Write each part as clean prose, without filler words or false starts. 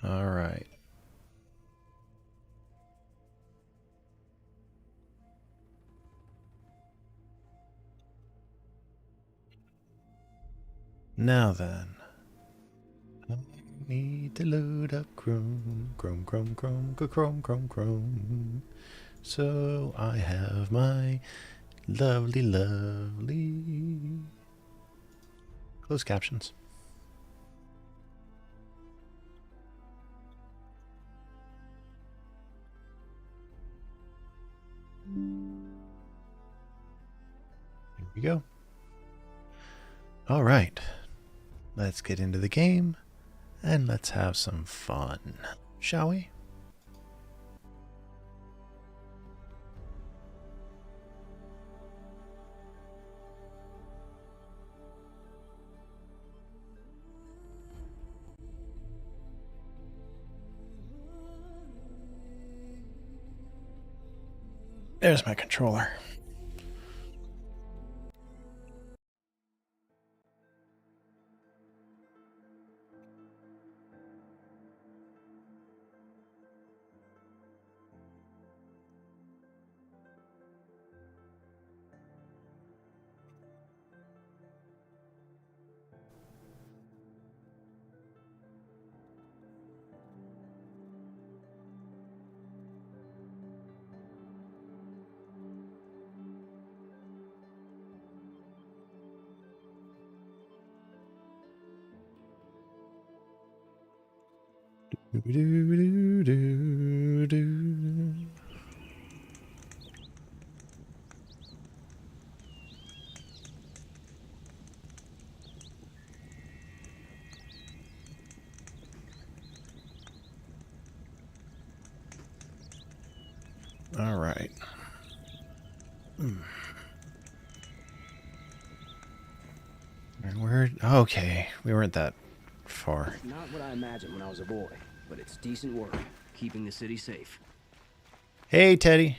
All right. Now then. I need to load up Chrome. So I have my lovely closed captions. Here we go. All right. Let's get into the game and let's have some fun, shall we? There's my controller. All right. Okay, we weren't that far. It's not what I imagined when I was a boy, but it's decent work, keeping the city safe. Hey, Teddy.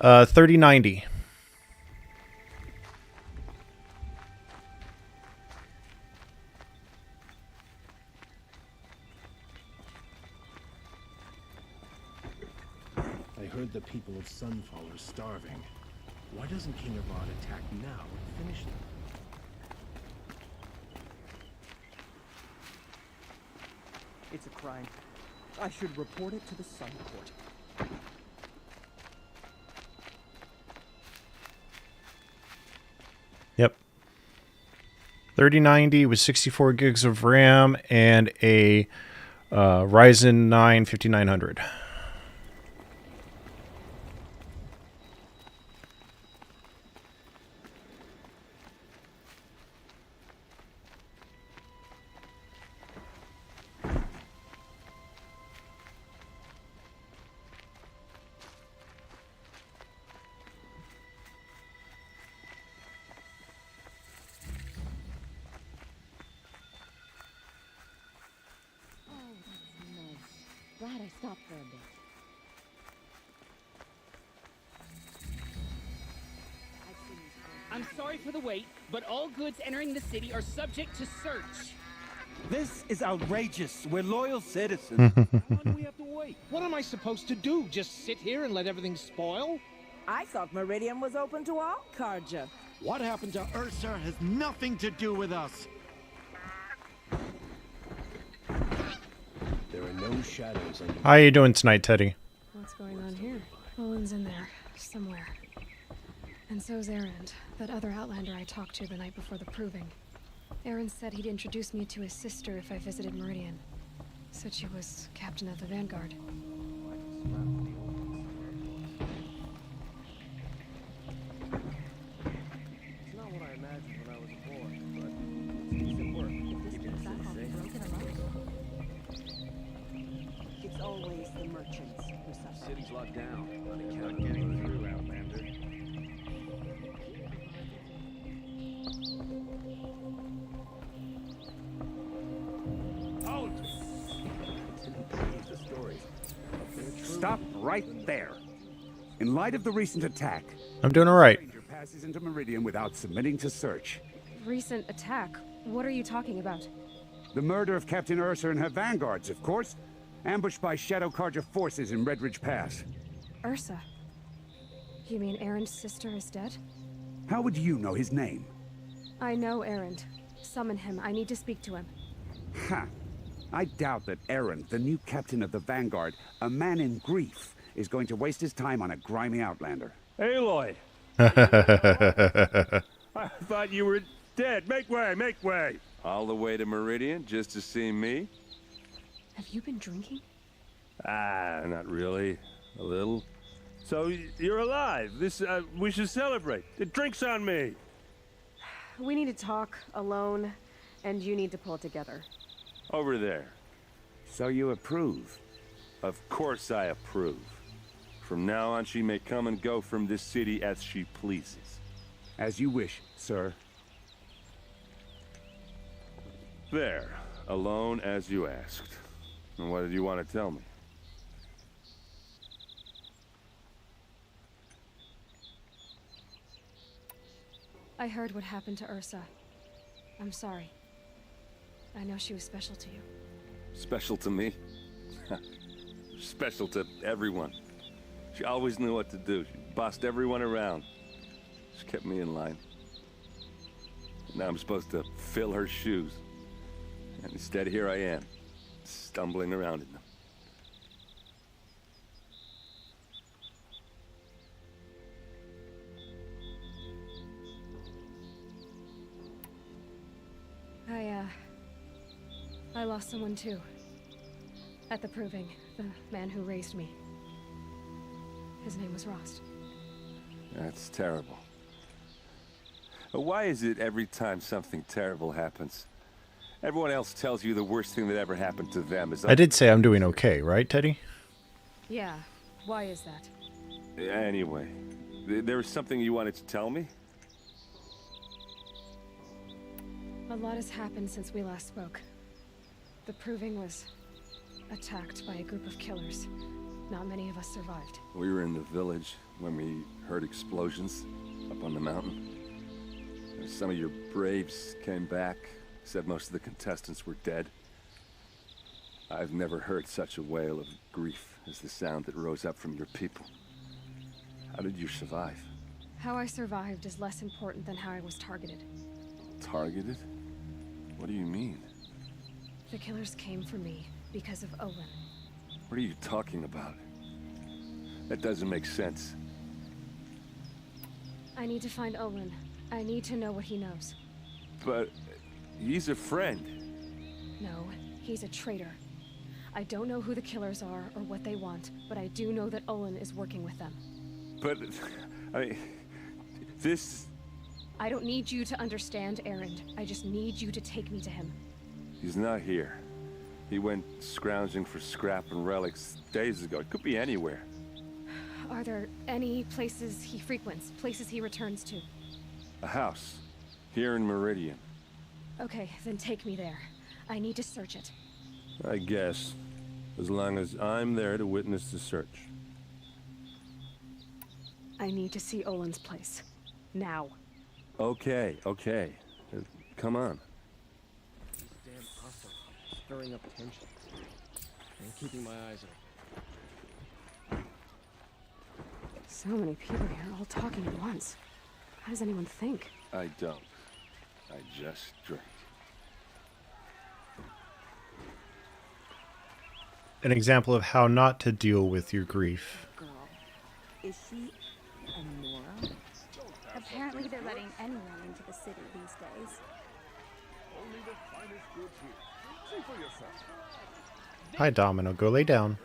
3090. I heard the people of Sunfall are starving. Why doesn't King Avad attack now and finish them? It's a crime. I should report it to the Sun Court. Yep. 3090 with 64 gigs of RAM and a Ryzen 9 5900. Glad I stopped for a bit. I'm sorry for the wait, but all goods entering the city are subject to search. This is outrageous. We're loyal citizens. How long do we have to wait? What am I supposed to do? Just sit here and let everything spoil? I thought Meridian was open to all Karja. What happened to Ursa has nothing to do with us. There are no shadows under. How are you doing tonight, Teddy? What's going on here? Owen's in there, somewhere. And so's Aaron, that other Outlander I talked to the night before the proving. Aaron said he'd introduce me to his sister if I visited Meridian. Said she was captain of the Vanguard. It's not what I imagined when I was a boy, but it's decent work. Keeping the city safe. It's always the merchants who suffer. City's locked down. Not getting through, Outlander. Stop right there. In light of the recent attack, I'm doing all right. stranger passes into Meridian without submitting to search. Recent attack? What are you talking about? The murder of Captain Ursa and her vanguards, of course. Ambushed by Shadow Carja forces in Red Ridge Pass. Ursa? You mean Erin's sister is dead? How would you know his name? I know Erend. Summon him. I need to speak to him. Ha! I doubt that Erend, the new captain of the Vanguard, a man in grief, is going to waste his time on a grimy outlander. Aloy! I thought you were dead. Make way, make way! All the way to Meridian just to see me? Have you been drinking? Ah, not really. A little. So, you're alive. We should celebrate. Drinks on me! We need to talk, alone, and you need to pull it together. Over there. So you approve? Of course I approve. From now on, she may come and go from this city as she pleases. As you wish, sir. There. Alone as you asked. And what did you want to tell me? I heard what happened to Ursa. I'm sorry. I know she was special to you. Special to me? Special to everyone. She always knew what to do. She bossed everyone around. She kept me in line. Now I'm supposed to fill her shoes. And instead, here I am, stumbling around in them. I lost someone too. At the Proving, the man who raised me. His name was Rost. That's terrible. Why is it every time something terrible happens, everyone else tells you the worst thing that ever happened to them is... I did say I'm doing okay, right, Teddy? Yeah. Why is that? Anyway, there was something you wanted to tell me? A lot has happened since we last spoke. The Proving was attacked by a group of killers. Not many of us survived. We were in the village when we heard explosions up on the mountain. Some of your braves came back, said most of the contestants were dead. I've never heard such a wail of grief as the sound that rose up from your people. How did you survive? How I survived is less important than how I was targeted. Targeted? What do you mean? The killers came for me because of Olin. What are you talking about? That doesn't make sense. I need to find Olin. I need to know what he knows. But he's a friend. No, he's a traitor. I don't know who the killers are or what they want, but I do know that Olin is working with them. But, I mean, this... I don't need you to understand, Erend. I just need you to take me to him. He's not here. He went scrounging for scrap and relics days ago. It could be anywhere. Are there any places he frequents, places he returns to? A house. Here in Meridian. Okay, then take me there. I need to search it. I guess. As long as I'm there to witness the search. I need to see Olin's place. Now. Okay. Come on. Damn hustle, stirring up tension, and keeping my eyes open. So many people here, all talking at once. How does anyone think? I don't. I just drink. An example of how not to deal with your grief. Girl, is she a Nora? Apparently they're letting anyone into the city these days. Only the finest goods here. See for yourself. Hi, Domino. Go lay down.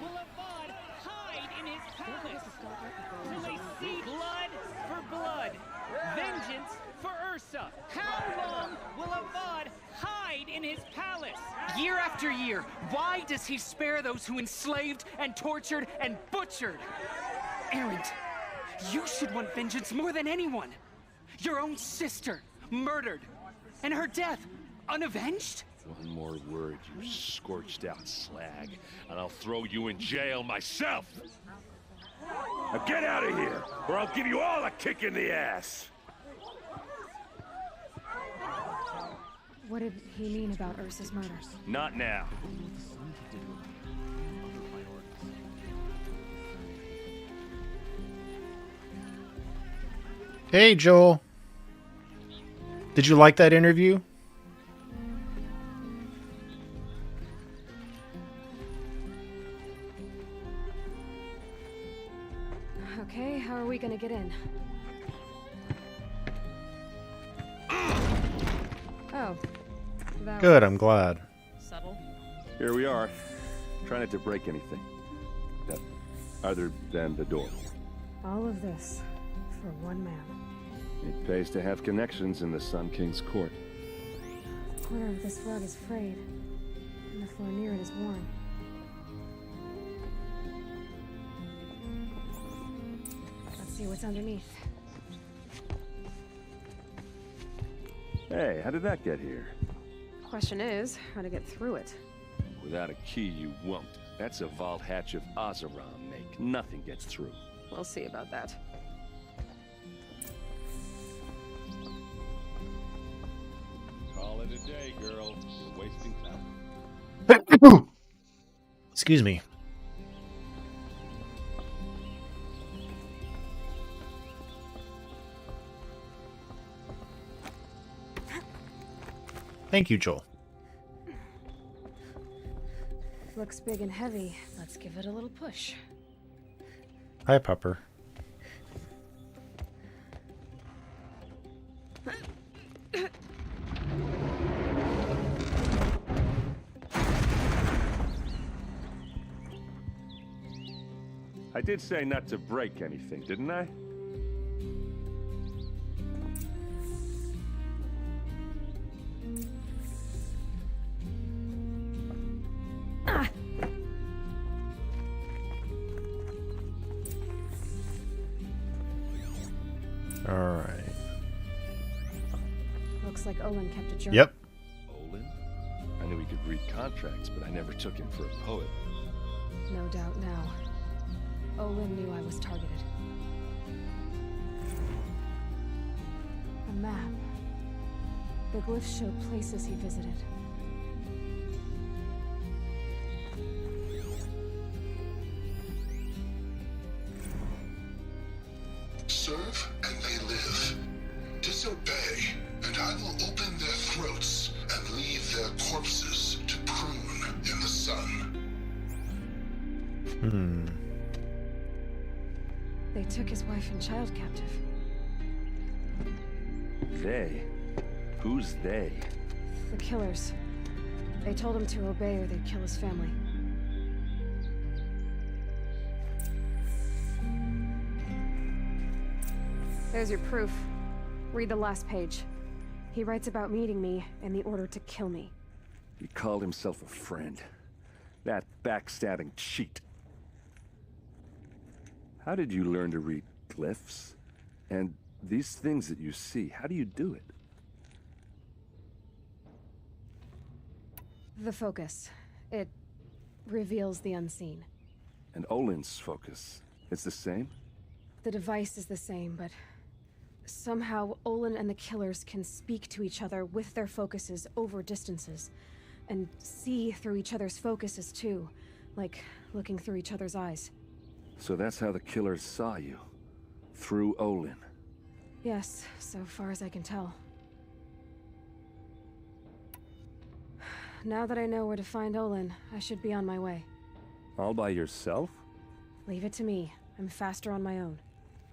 Will Avad hide in his palace? Will they see blood for blood? Vengeance for Ursa. How long will Avad hide in his palace? Year after year, why does he spare those who enslaved and tortured and butchered? Erend, you should want vengeance more than anyone. Your own sister, murdered, and her death, unavenged? One more word, you scorched out slag, and I'll throw you in jail myself! Now get out of here, or I'll give you all a kick in the ass! What did he mean about Ursa's murder? Not now. Hey, Joel. Did you like that interview? Okay, how are we gonna get in? Oh. That Good, was I'm glad. subtle. Here we are. Try not to break anything. Other than the door. All of this for one man. It pays to have connections in the Sun King's court. The corner of this rug is frayed, and the floor near it is worn. Let's see what's underneath. Hey, how did that get here? Question is, how to get through it. Without a key, you won't. That's a vault hatch of Oseram make. Nothing gets through. We'll see about that. Call it a day, girl. You're wasting time. Excuse me. Thank you, Joel. Looks big and heavy. Let's give it a little push. Hi, Pupper. I did say not to break anything, didn't I? All right. Looks like Olin kept a journal. Yep. Olin? I knew he could read contracts, but I never took him for a poet. No doubt now. Olin knew I was targeted. A map. The glyphs show places he visited. Serve and they live. Disobey, and I will open their throats and leave their corpses to prune in the sun. They took his wife and child captive. They? Who's they? The killers. They told him to obey or they'd kill his family. There's your proof. Read the last page. He writes about meeting me and the order to kill me. He called himself a friend. That backstabbing cheat. How did you learn to read glyphs? And these things that you see, how do you do it? The focus. It reveals the unseen. And Olin's focus, it's the same? The device is the same, but somehow Olin and the killers can speak to each other with their focuses over distances. And see through each other's focuses too, like looking through each other's eyes. So that's how the killers saw you. Through Olin. Yes, so far as I can tell. Now that I know where to find Olin, I should be on my way. All by yourself? Leave it to me. I'm faster on my own.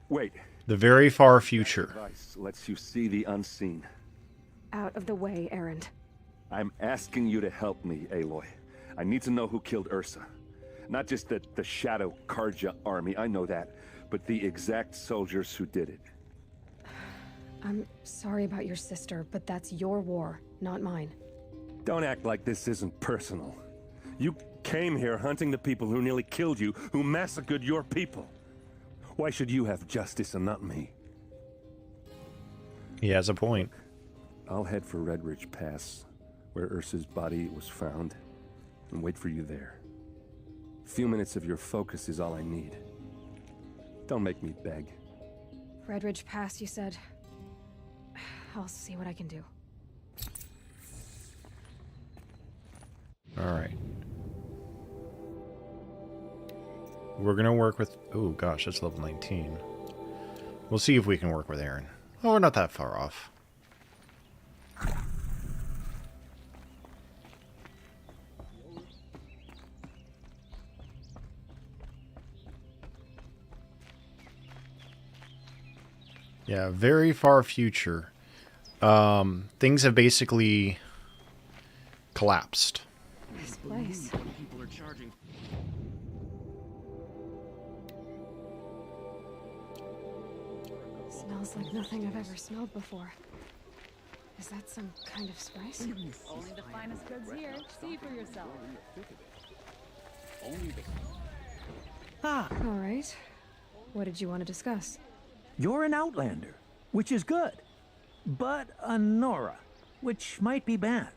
Wait. The very far future. That device lets you see the unseen. Out of the way, Erend. I'm asking you to help me, Aloy. I need to know who killed Ursa. Not just the Shadow Karja army, I know that, but the exact soldiers who did it. I'm sorry about your sister, but that's your war, not mine. Don't act like this isn't personal. You came here hunting the people who nearly killed you, who massacred your people. Why should you have justice and not me? He has a point. I'll head for Red Ridge Pass, where Ursa's body was found, and wait for you there. A few minutes of your focus is all I need. Don't make me beg. Red Ridge Pass, you said? I'll see what I can do. Alright. We're gonna work with... Oh gosh, that's level 19. We'll see if we can work with Aaron. Oh, we're not that far off. Yeah, very far future. Things have basically collapsed. This place. People are charging. Smells like nothing I've ever smelled before. Is that some kind of spice? Only the finest goods here. See for yourself. Ah, All right. What did you want to discuss? you're an outlander, which is good. But a Nora, which might be bad.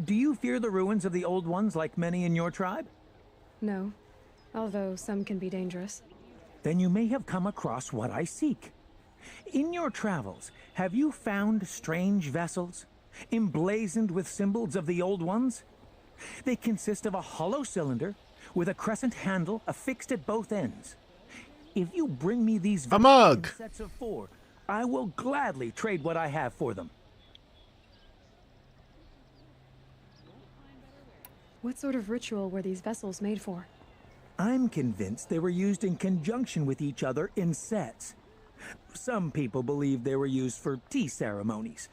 Do you fear the ruins of the old ones like many in your tribe? No, although some can be dangerous. Then you may have come across what I seek. In your travels, have you found strange vessels, emblazoned with symbols of the old ones? They consist of a hollow cylinder with a crescent handle affixed at both ends. If you bring me these A mug! in sets of 4, I will gladly trade what I have for them. What sort of ritual were these vessels made for? I'm convinced they were used in conjunction with each other in sets. Some people believe they were used for tea ceremonies.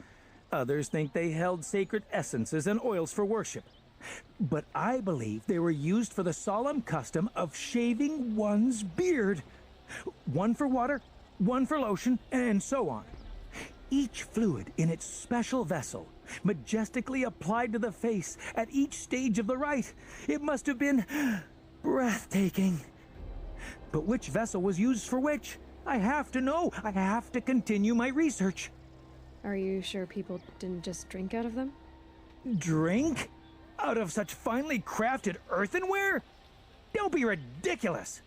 Others think they held sacred essences and oils for worship. But I believe they were used for the solemn custom of shaving one's beard. One for water, one for lotion, and so on. Each fluid in its special vessel, majestically applied to the face at each stage of the rite. It must have been breathtaking. But which vessel was used for which? I have to know. I have to continue my research. Are you sure people didn't just drink out of them? Drink? Out of such finely crafted earthenware? Don't be ridiculous.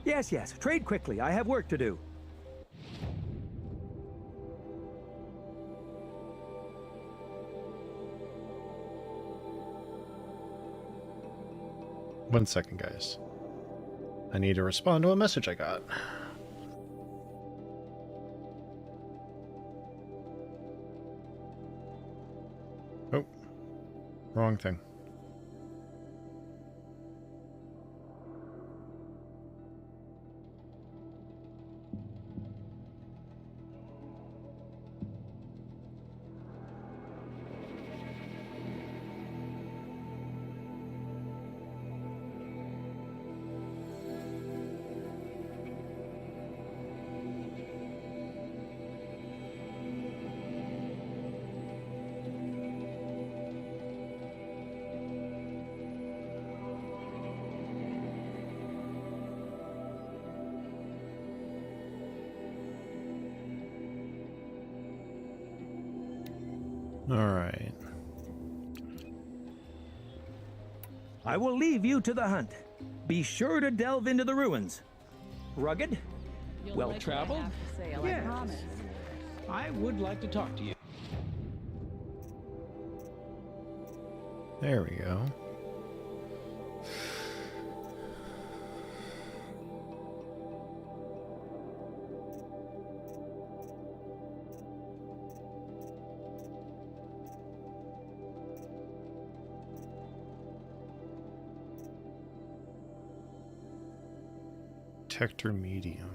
Yes, trade quickly. I have work to do. One second, guys. I need to respond to a message I got. Oh, wrong thing. All right. I will leave you to the hunt. Be sure to delve into the ruins. Rugged? Well traveled? Yes. I would like to talk to you. There we go. Detector medium.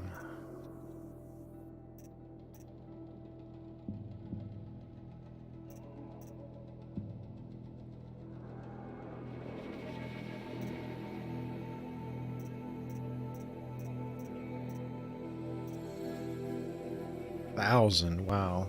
Thousand, wow.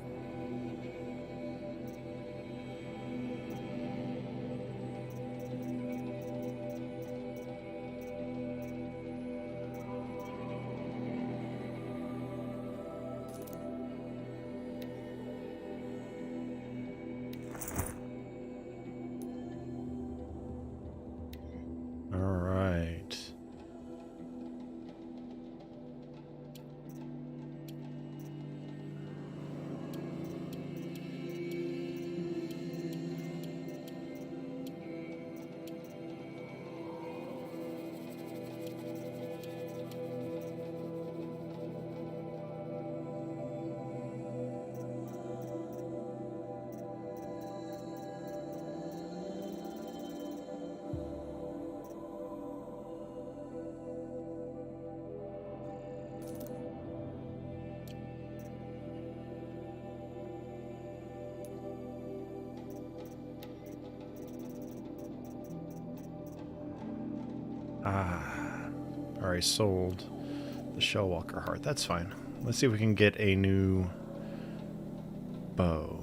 All right. Ah, already sold the Shellwalker heart. That's fine. Let's see if we can get a new bow.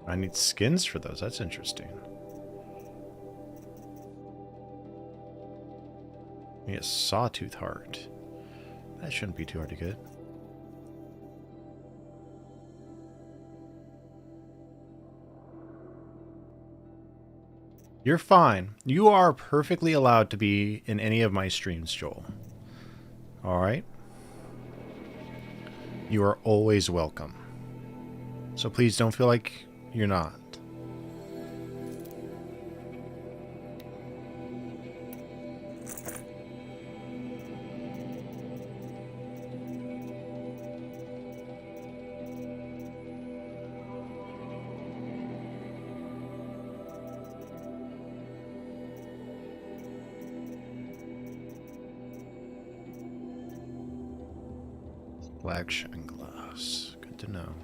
I need skins for those. That's interesting. We get Sawtooth heart. That shouldn't be too hard to get. You're fine. You are perfectly allowed to be in any of my streams, Joel. Alright? You are always welcome. So please don't feel like you're not. Black shine glass. Good to know.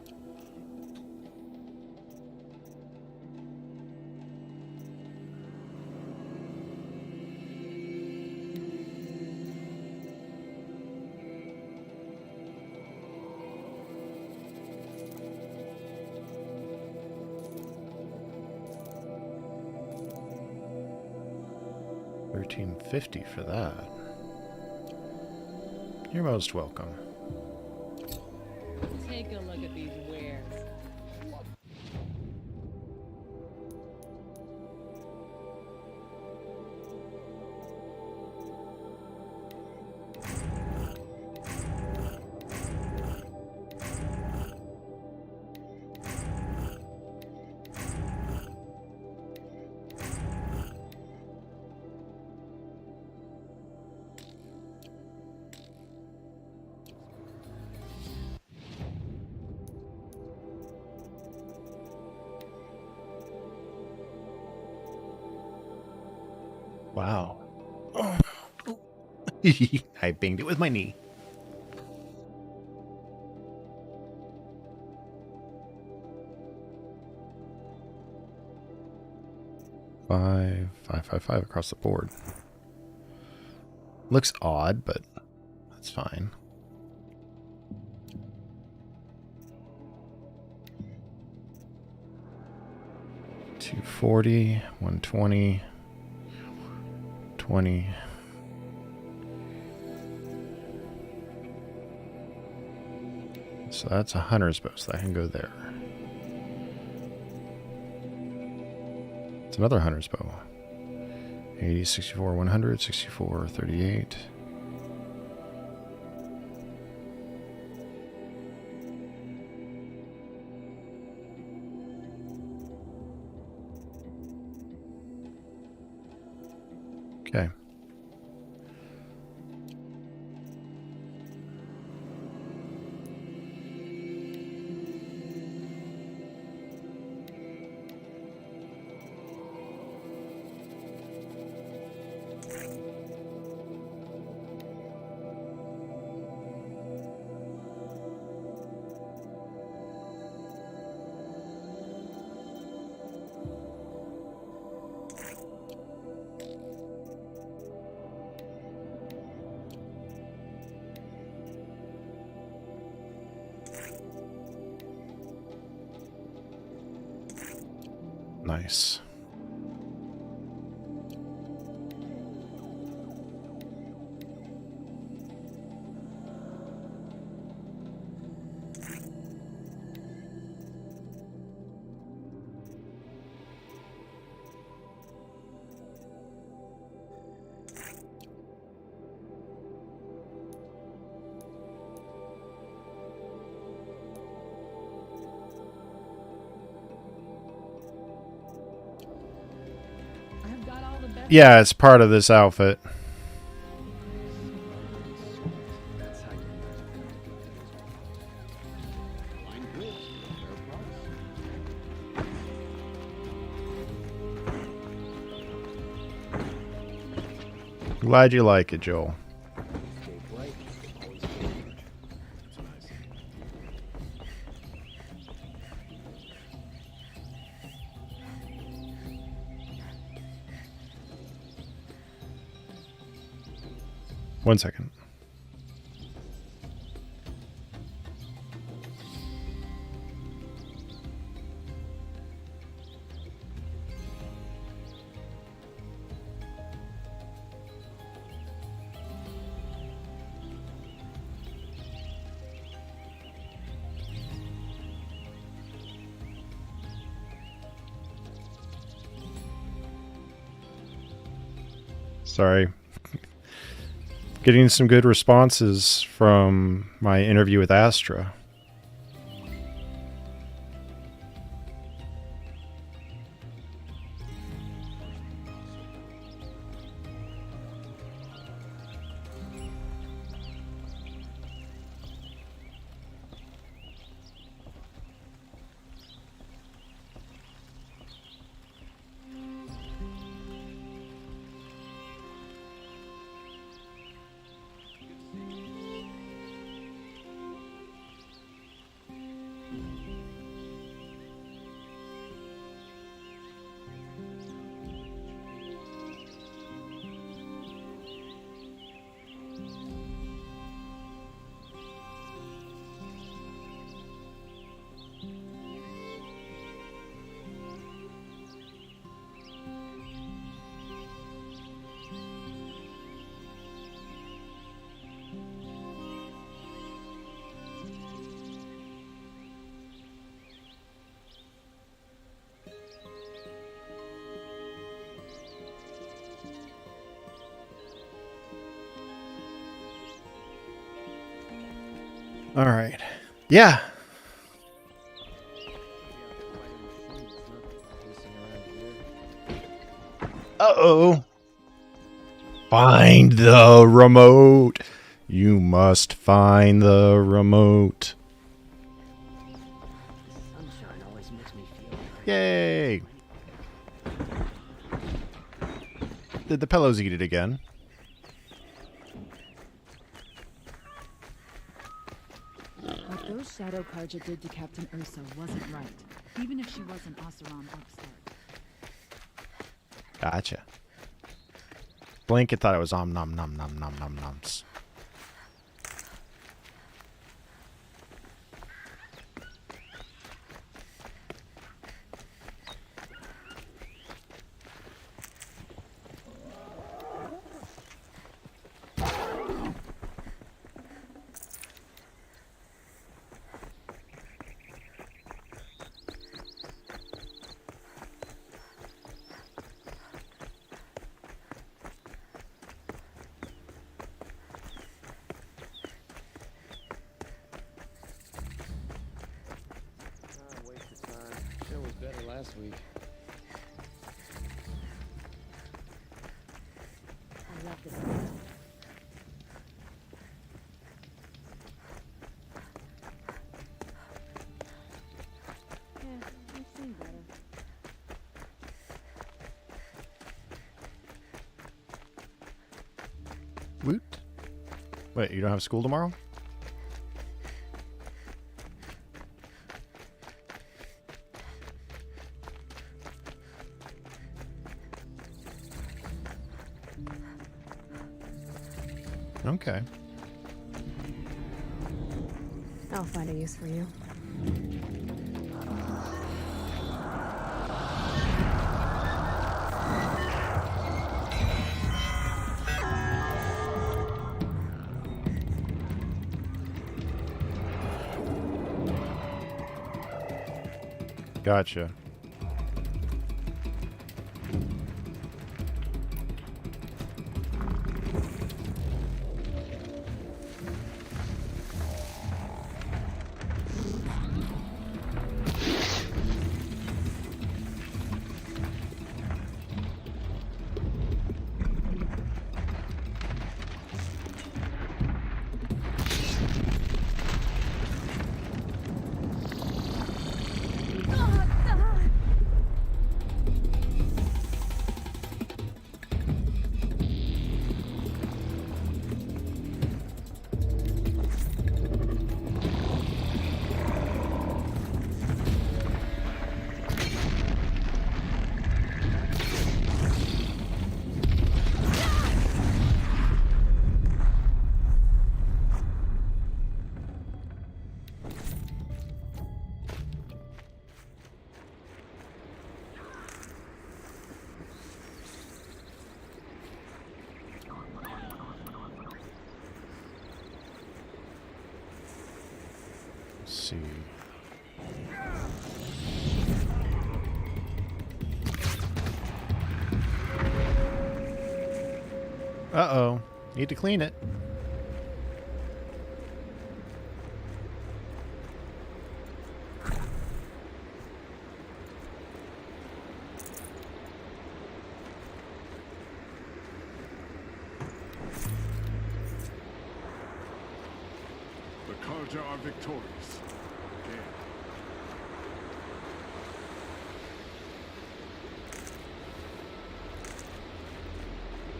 $13.50 for that. You're most welcome. Take a look at these wares. Wow. I banged it with my knee. Five across the board. Looks odd, but that's fine. $240, $120, $20. So that's a hunter's bow, so that can go there. It's another hunter's bow. 80, 64, 100, 64, 38. Okay. Nice. Yeah, it's part of this outfit. Glad you like it, Joel. Stay bright, always stay alert. It's nice. One second. Sorry. Getting some good responses from my interview with Astra. All right. Yeah. Uh-oh. Find the remote. You must find the remote. Sunshine always makes me feel Yay. Did the pillows eat it again? What those shadow carja did to Captain Ursa wasn't right, even if she was an Oseram upstart. Gotcha. Blanket thought it was nom nom nom nom nom nom noms. Better last week. I left this. Yeah, I've seen better. Woot. Wait, you don't have school tomorrow? Okay. I'll find a use for you. Gotcha. see. Uh-oh. Need to clean it. The Karja are victorious. Again.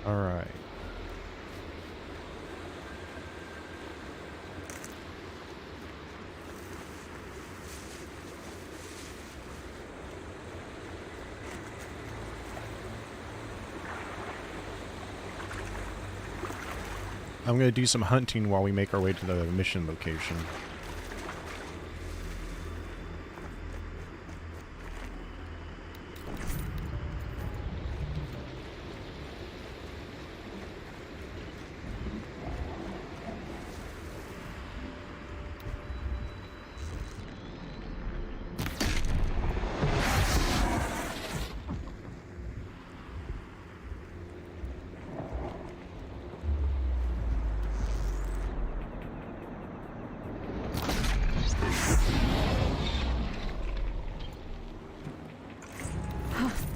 All right. I'm going to do some hunting while we make our way to the mission location.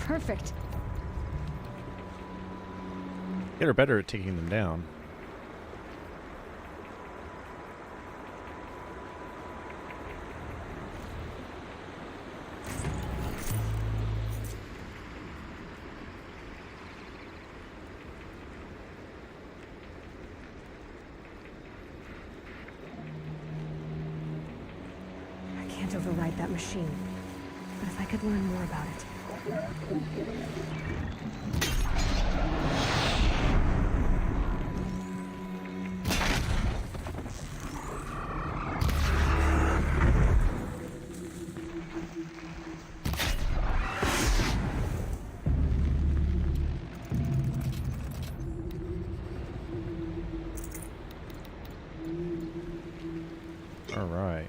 Perfect. Get her better at taking them down. I can't override that machine. But if I could learn more about it. All right.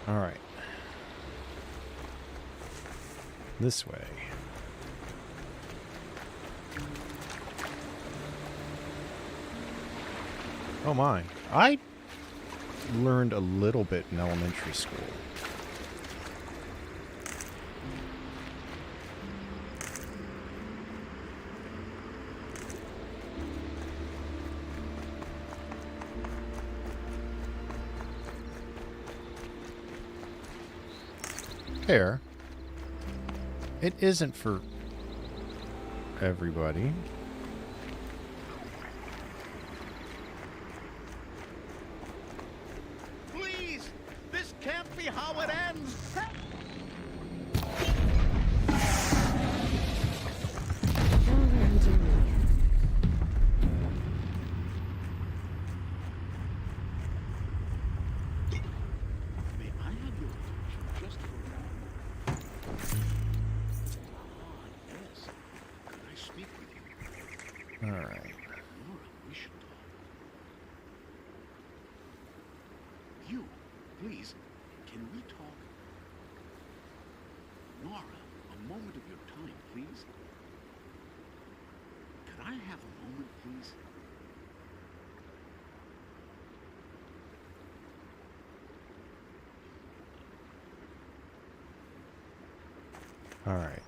All right. This way. Oh my. I learned a little bit in elementary school. Fair. It isn't for everybody. Please! This can't be how it ends! May I have your attention just for a moment? Ah, yes. Could I speak with you? All right. Nora, we should talk. You, please, can we talk? Nora, a moment of your time, please. Could I have a moment, please? All right.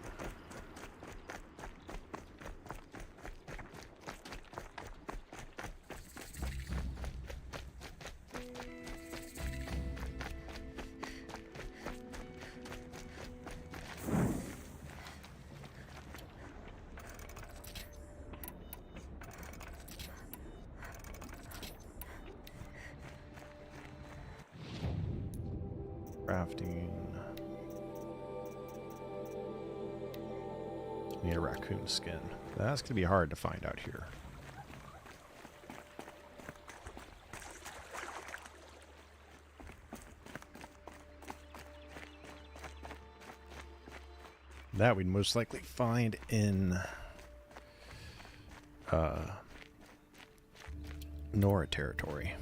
Crafting. Need a raccoon skin. That's going to be hard to find out here. That we'd most likely find in Nora territory.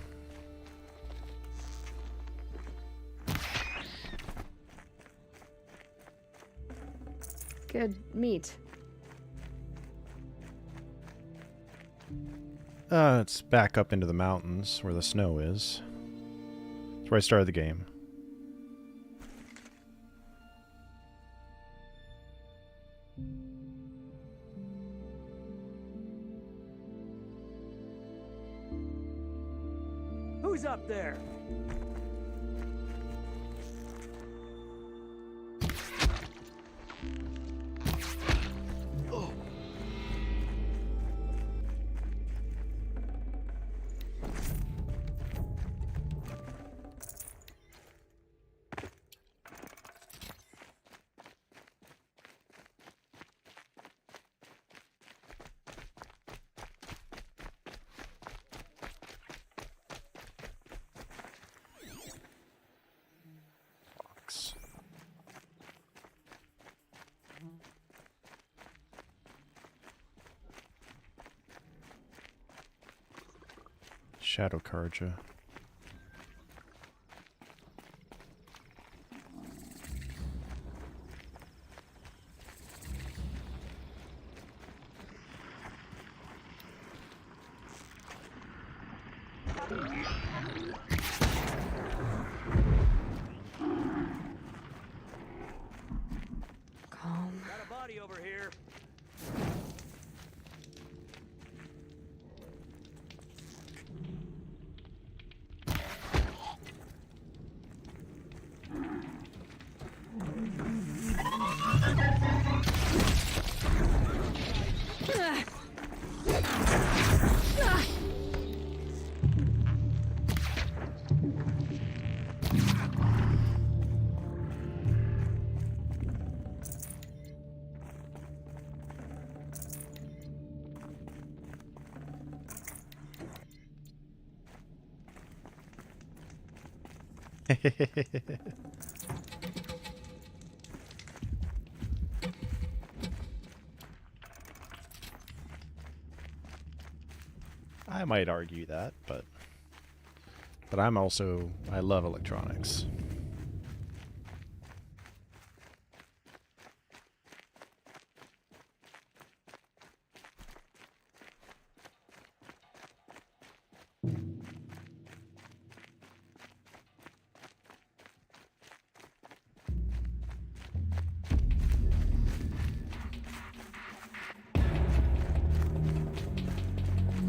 Good meat. It's back up into the mountains where the snow is. That's where I started the game. Who's up there? Shadow Karja. Calm. Got a body over here. I might argue that, but I love electronics.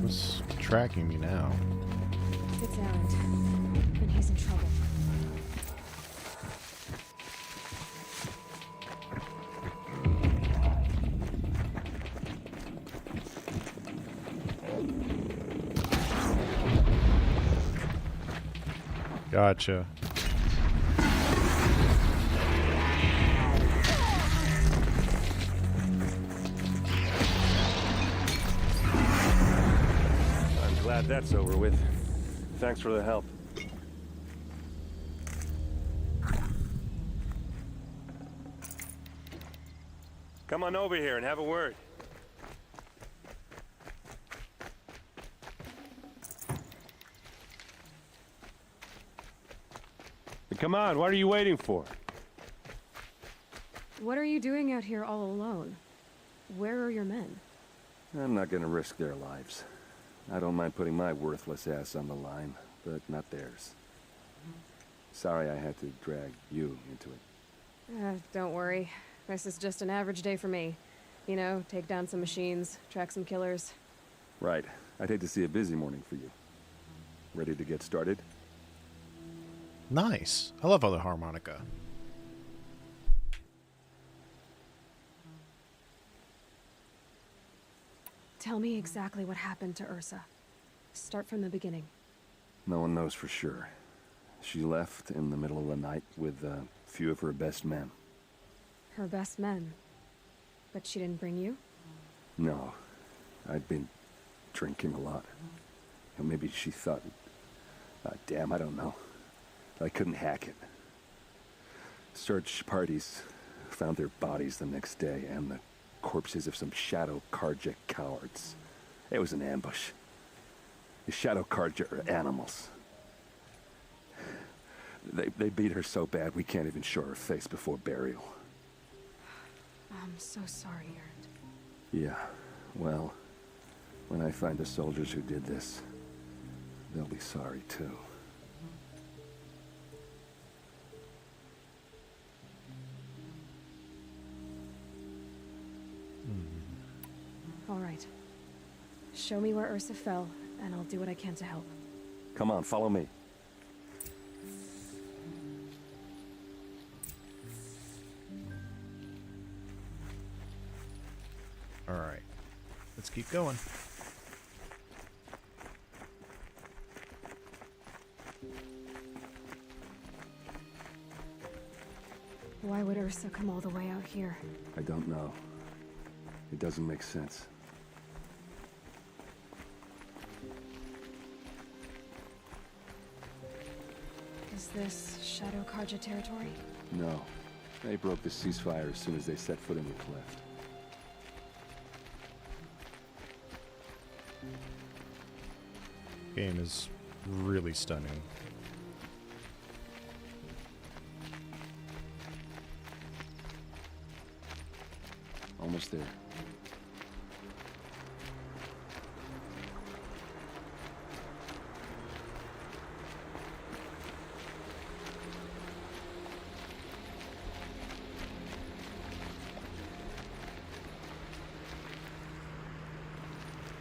What's tracking me now? It's Errant, and he's in trouble. Gotcha. I'm glad that's over with. Thanks for the help. Come on over here and have a word. Come on, what are you waiting for? What are you doing out here all alone? Where are your men? I'm not gonna risk their lives. I don't mind putting my worthless ass on the line, but not theirs. Sorry I had to drag you into it. Don't worry. This is just an average day for me. You know, take down some machines, track some killers. Right. I'd hate to see a busy morning for you. Ready to get started? Nice. I love other harmonica. Tell me exactly what happened to Ursa. Start from the beginning. No one knows for sure. She left in the middle of the night with a few of her best men. Her best men? But she didn't bring you? No, I'd been drinking a lot. And maybe she thought, damn, I don't know. I couldn't hack it. Search parties found their bodies the next day and the corpses of some Shadow Karja cowards. It was an ambush. The Shadow Karja are animals. They beat her so bad we can't even show her face before burial. I'm so sorry, Erend. Yeah, well, when I find the soldiers who did this, they'll be sorry too. All right. Show me where Ursa fell, and I'll do what I can to help. Come on, follow me. All right, let's keep going. Why would Ursa come all the way out here? I don't know. It doesn't make sense. Is this Shadow Karja territory? No. They broke the ceasefire as soon as they set foot in the cleft. Game is really stunning. Almost there.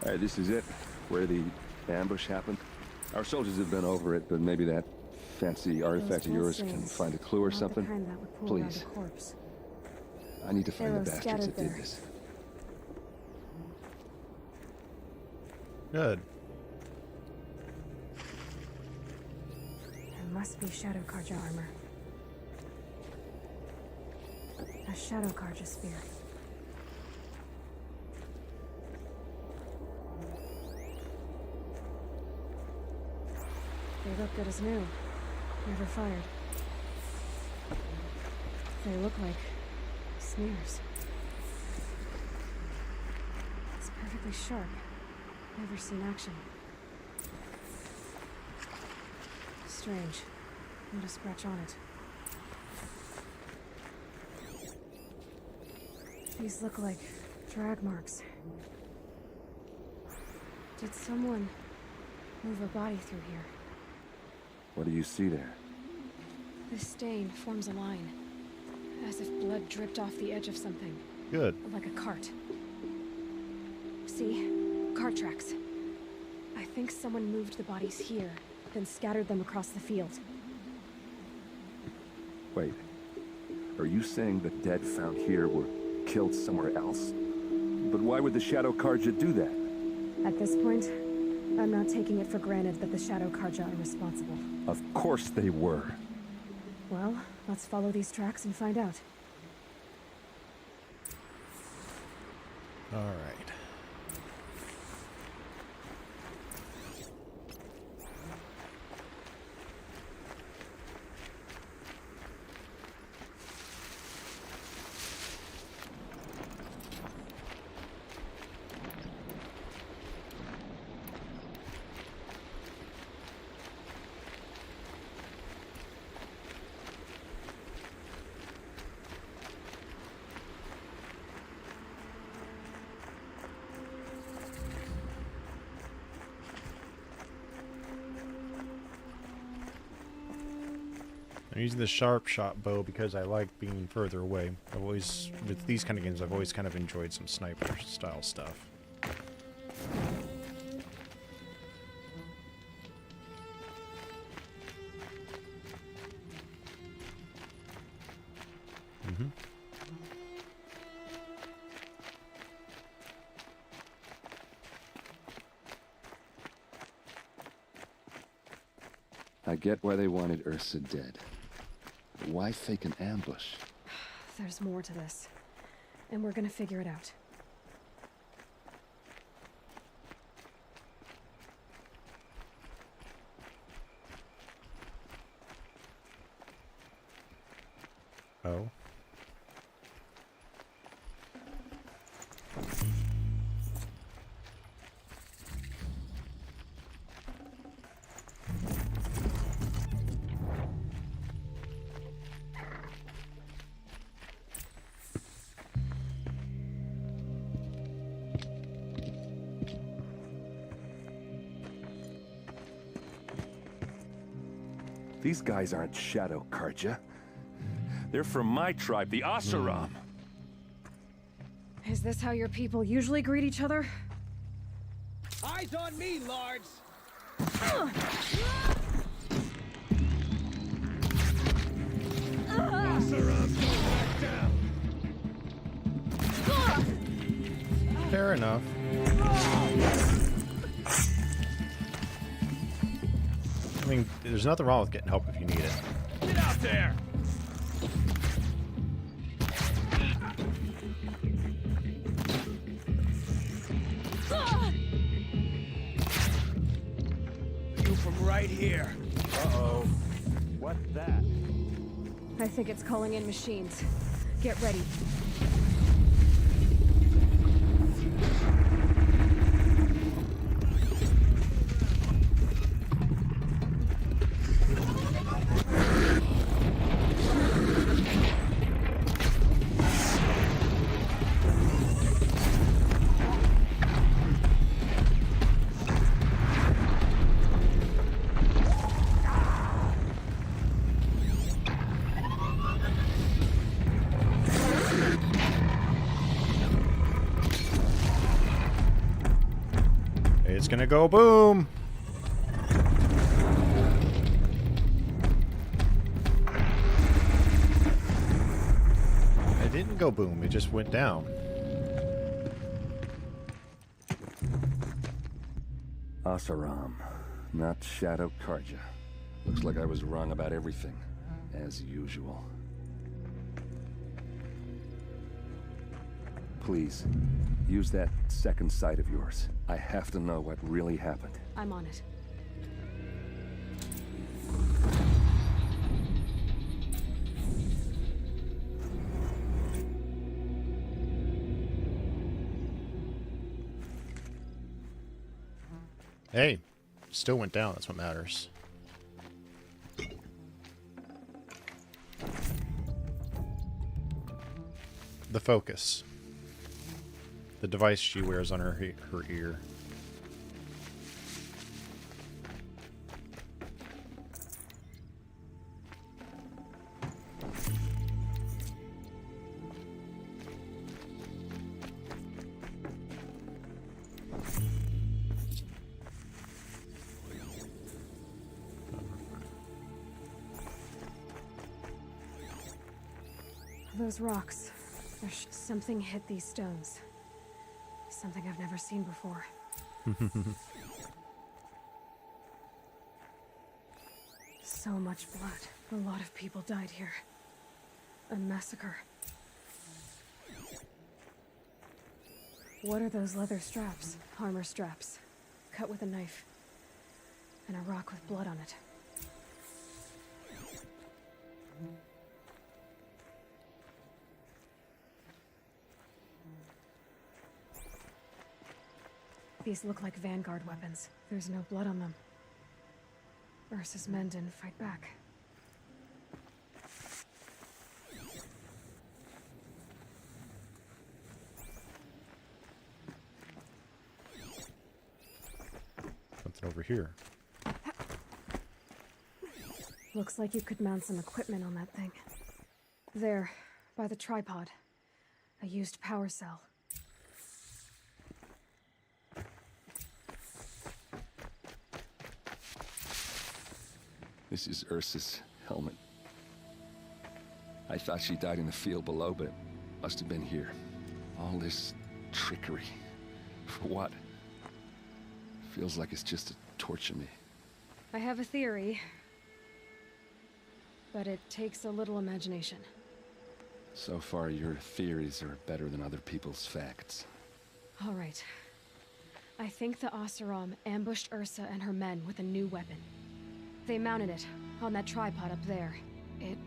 All right, this is it, where the ambush happened. Our soldiers have been over it, but maybe that fancy artifact of yours can find a clue or something. Please. I need to find the bastards that did this. Good. There must be Shadow Karja armor. A Shadow Karja spear. They look good as new. Never fired. They look like smears. It's perfectly sharp. Never seen action. Strange. Not a scratch on it. These look like drag marks. Did someone move a body through here? What do you see there? The stain forms a line, as if blood dripped off the edge of something. Good. Like a cart. See? Cart tracks. I think someone moved the bodies here, then scattered them across the field. Wait. Are you saying the dead found here were killed somewhere else? But why would the Shadow Karja do that? At this point, I'm not taking it for granted that the Shadow Karja are responsible. Of course they were. Well, let's follow these tracks and find out. All right. I'm using the sharp shot bow because I like being further away. I've always, with these kind of games, I've always kind of enjoyed some sniper style stuff. I get why they wanted Ursa dead. But why fake an ambush? There's more to this. And we're gonna figure it out. Oh. These guys aren't Shadow Karja. They're from my tribe, the Oseram. Is this how your people usually greet each other? Eyes on me, Lards! Fair enough. I mean, there's nothing wrong with getting help if you need it. Get out there! You from right here. Uh-oh. What's that? I think it's calling in machines. Get ready. It's gonna go boom. It didn't go boom, it just went down. Oseram, not Shadow Karja. Looks like I was wrong about everything, as usual. Please, use that second sight of yours. I have to know what really happened. I'm on it. Hey, still went down, that's what matters. The focus. The device she wears on her ear. Those rocks. There's something hit these stones. Something I've never seen before. So much blood. A lot of people died here. A massacre. What are those leather straps? Armor straps. Cut with a knife. And a rock with blood on it. These look like Vanguard weapons. There's no blood on them. Ursa's men didn't fight back. Something over here. Looks like you could mount some equipment on that thing. There, by the tripod. A used power cell. This is Ursa's helmet. I thought she died in the field below, but it must have been here. All this trickery. For what? Feels like it's just to torture me. I have a theory. but it takes a little imagination. So far, your theories are better than other people's facts. All right. I think the Oseram ambushed Ursa and her men with a new weapon. They mounted it on that tripod up there. It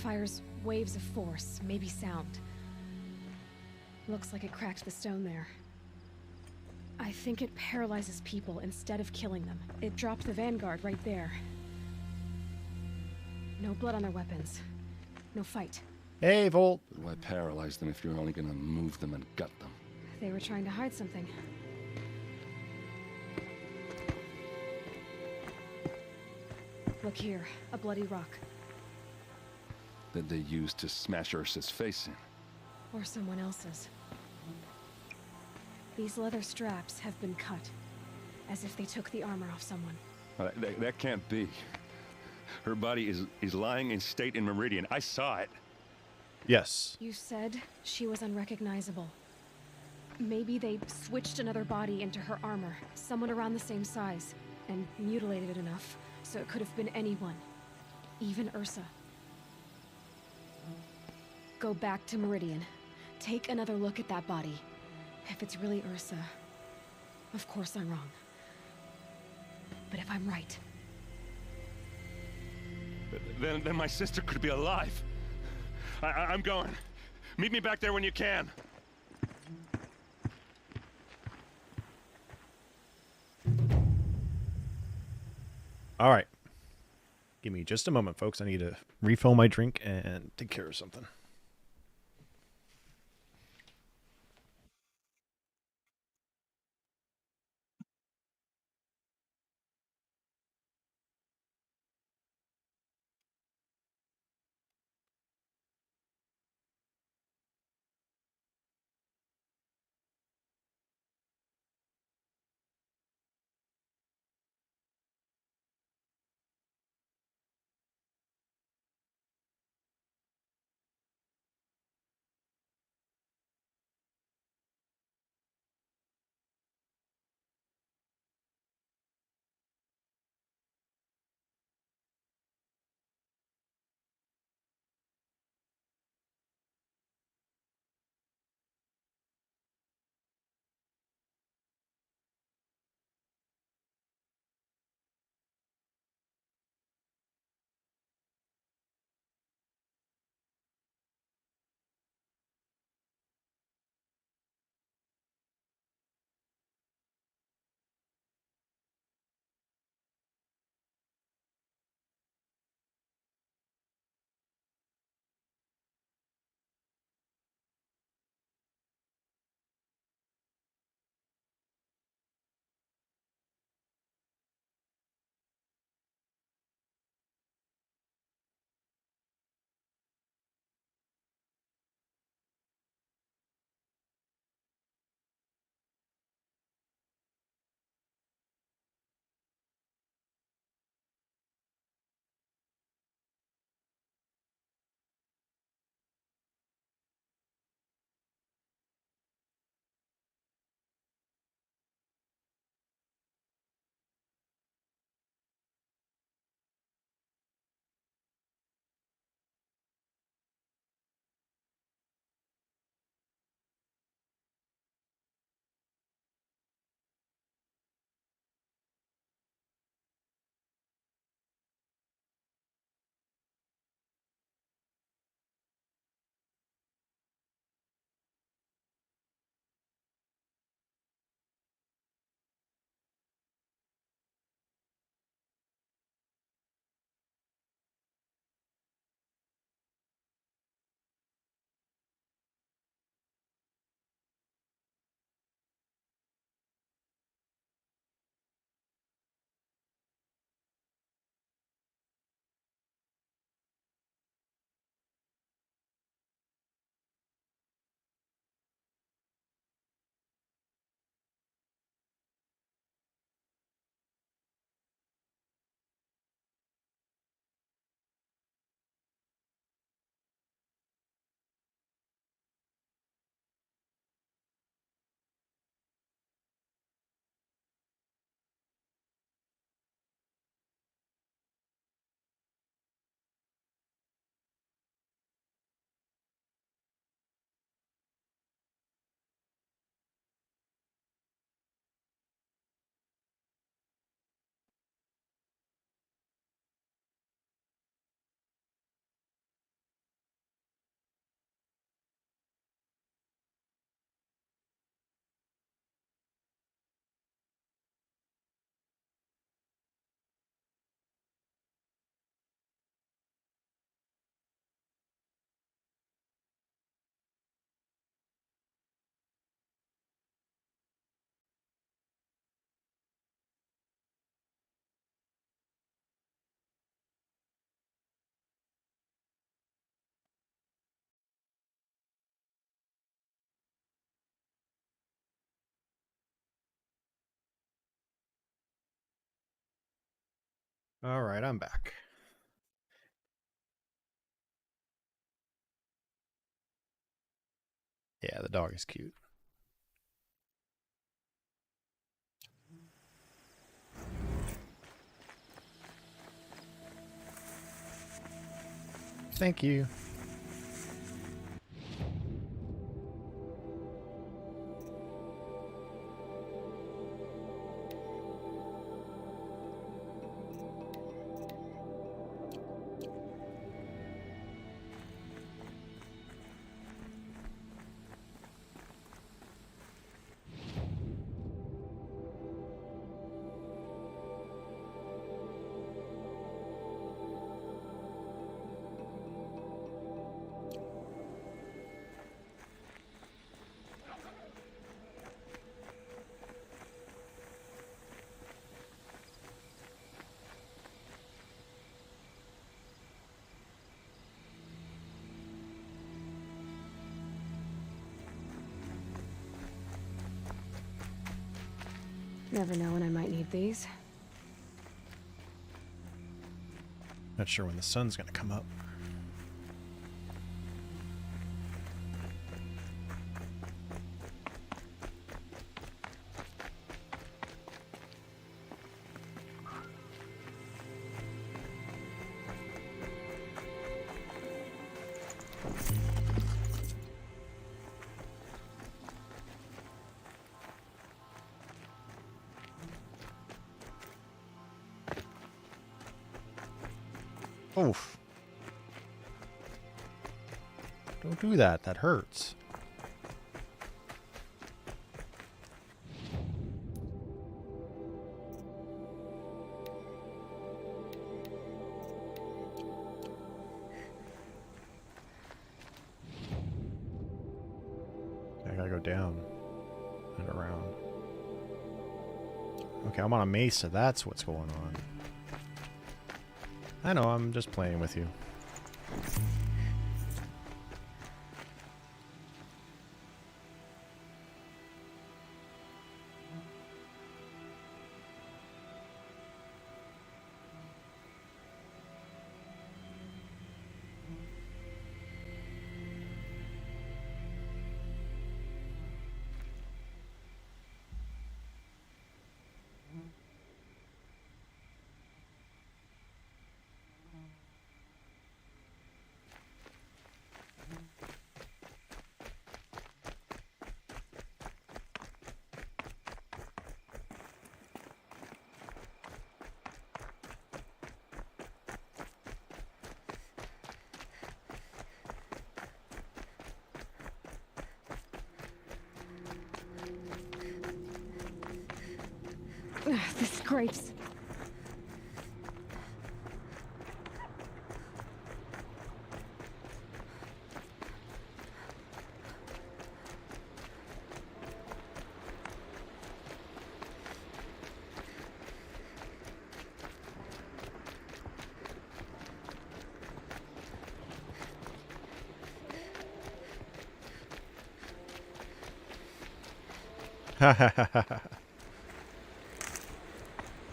fires waves of force, maybe sound. Looks like it cracked the stone there. I think it paralyzes people instead of killing them. It dropped the Vanguard right there. No blood on their weapons. No fight. Hey, Volt. Why paralyze them if you're only gonna move them and gut them? They were trying to hide something. Look here, a bloody rock. That they used to smash Ursa's face in. Or someone else's. These leather straps have been cut, as if they took the armor off someone. That can't be. Her body is lying in state in Meridian. I saw it. Yes. You said she was unrecognizable. Maybe they switched another body into her armor, someone around the same size, and mutilated it enough, so it could have been anyone. Even Ursa. Go back to Meridian. Take another look at that body. If it's really Ursa, of course I'm wrong. But if I'm right... Then my sister could be alive. I'm going. Meet me back there when you can. All right. Give me just a moment, folks. I need to refill my drink and take care of something. All right, I'm back. Yeah, the dog is cute. Thank you. Never know when I might need these. Not sure when the sun's gonna come up. Oof. Don't do that. That hurts. I gotta go down and around. Okay, I'm on a mesa. That's what's going on. I know, I'm just playing with you. Ugh, this scrapes.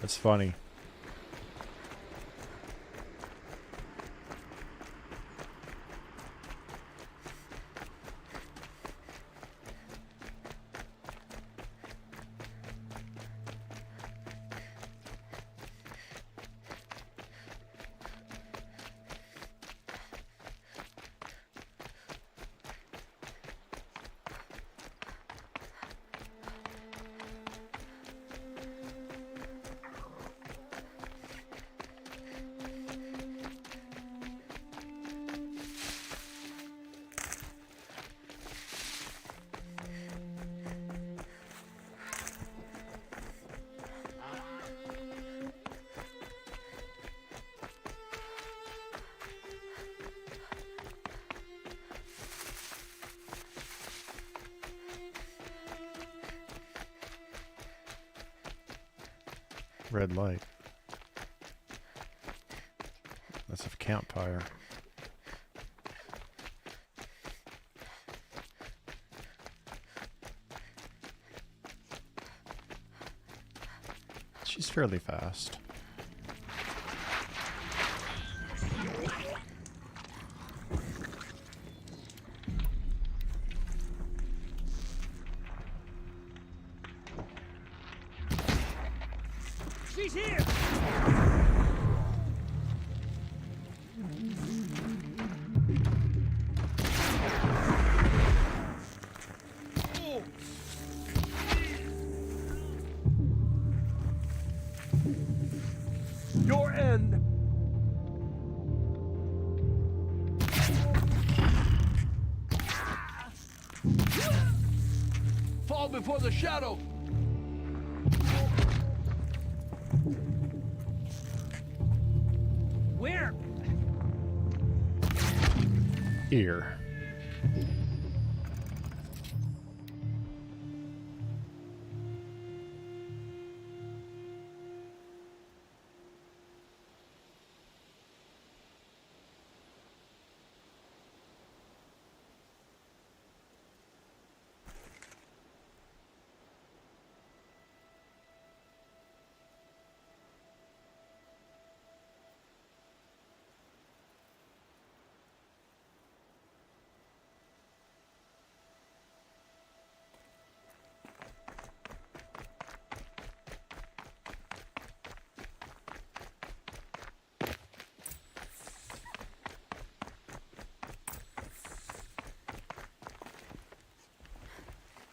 That's funny. Red light. That's a campfire. She's fairly fast. go before the shadow. Where? Here.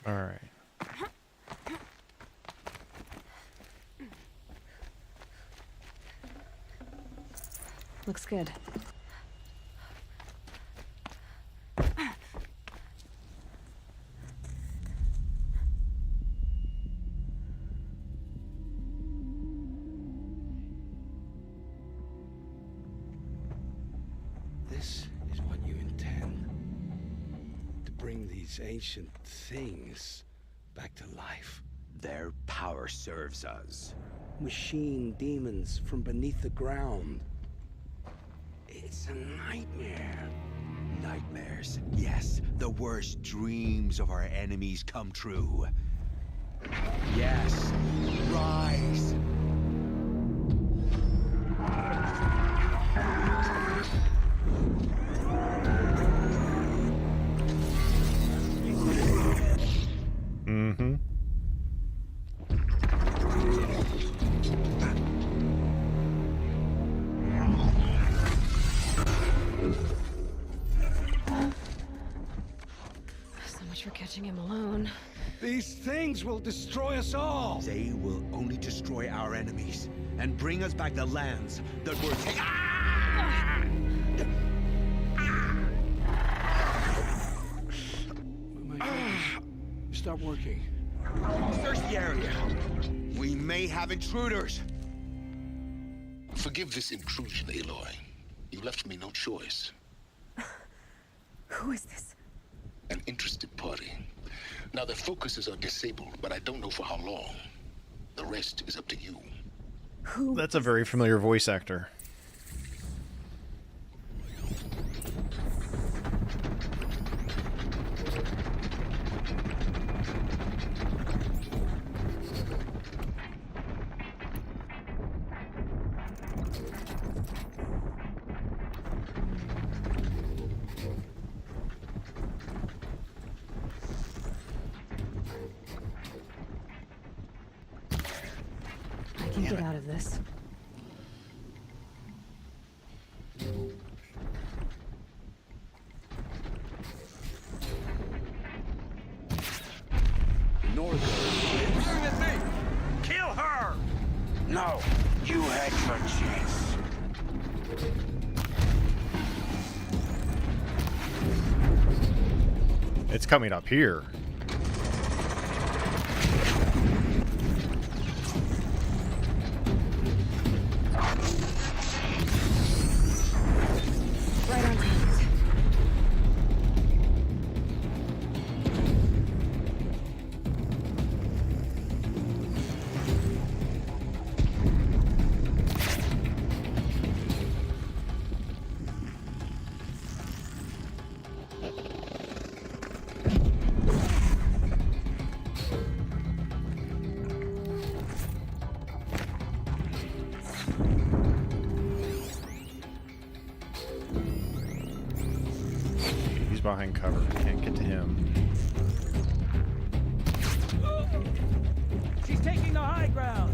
All right. Looks good. This is what you intend. To bring these ancient things back to life. Their power serves us. Machine demons from beneath the ground. It's a nightmare. Nightmares. Yes, the worst dreams of our enemies come true. Yes, rise. Mm-hmm. So much for catching him alone. These things will destroy us all. They will only destroy our enemies and bring us back the lands that were taken. My fingers stop working. Search the area. We may have intruders. Forgive this intrusion, Aloy. You left me no choice. Who is this? An interested party. Now their focuses are disabled, but I don't know for how long. The rest is up to you. Who? That's a very familiar voice actor. I can get out of this. Firing at me! Kill her! No, you had your chance. It's coming up here. Right on target. He's behind cover. Can't get to him. She's taking the high ground.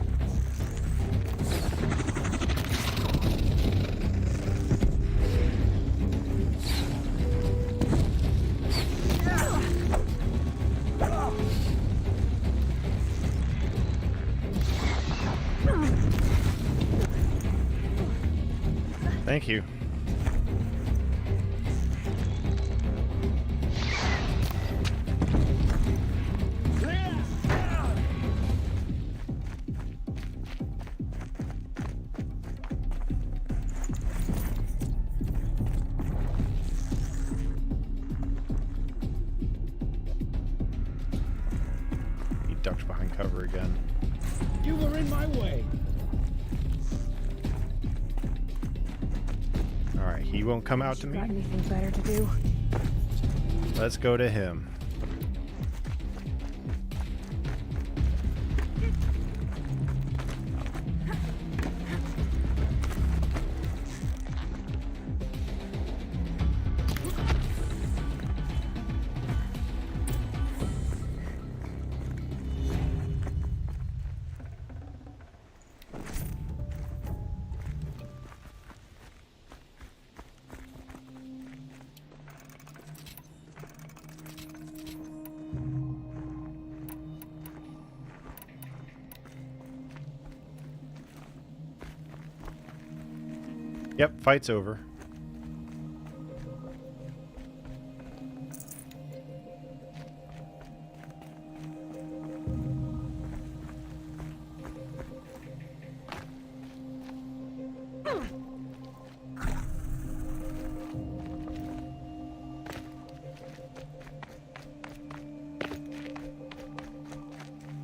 Thank you. Clear! cover again. You were in my way. Alright, he won't come out to me. Got anything better to do? Let's go to him. Yep, fight's over.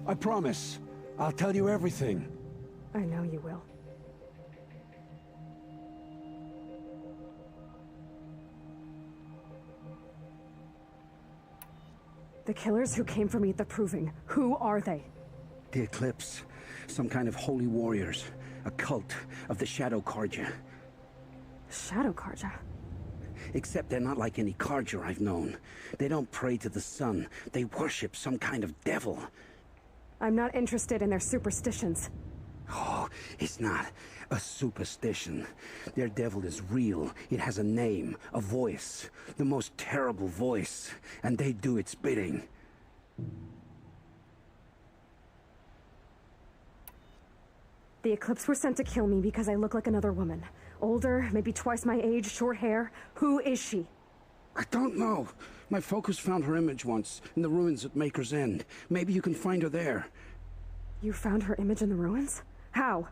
I promise. I'll tell you everything. I know you will. The killers who came for me at the Proving, who are they? The Eclipse. Some kind of holy warriors. A cult of the Shadow Carja. Shadow Carja? Except they're not like any Carja I've known. They don't pray to the sun. They worship some kind of devil. I'm not interested in their superstitions. Oh, it's not a superstition. Their devil is real. It has a name, a voice. The most terrible voice. And they do its bidding. The Eclipse were sent to kill me because I look like another woman. Older, maybe twice my age, short hair. Who is she? I don't know. My focus found her image once, in the ruins at Maker's End. Maybe you can find her there. You found her image in the ruins? How?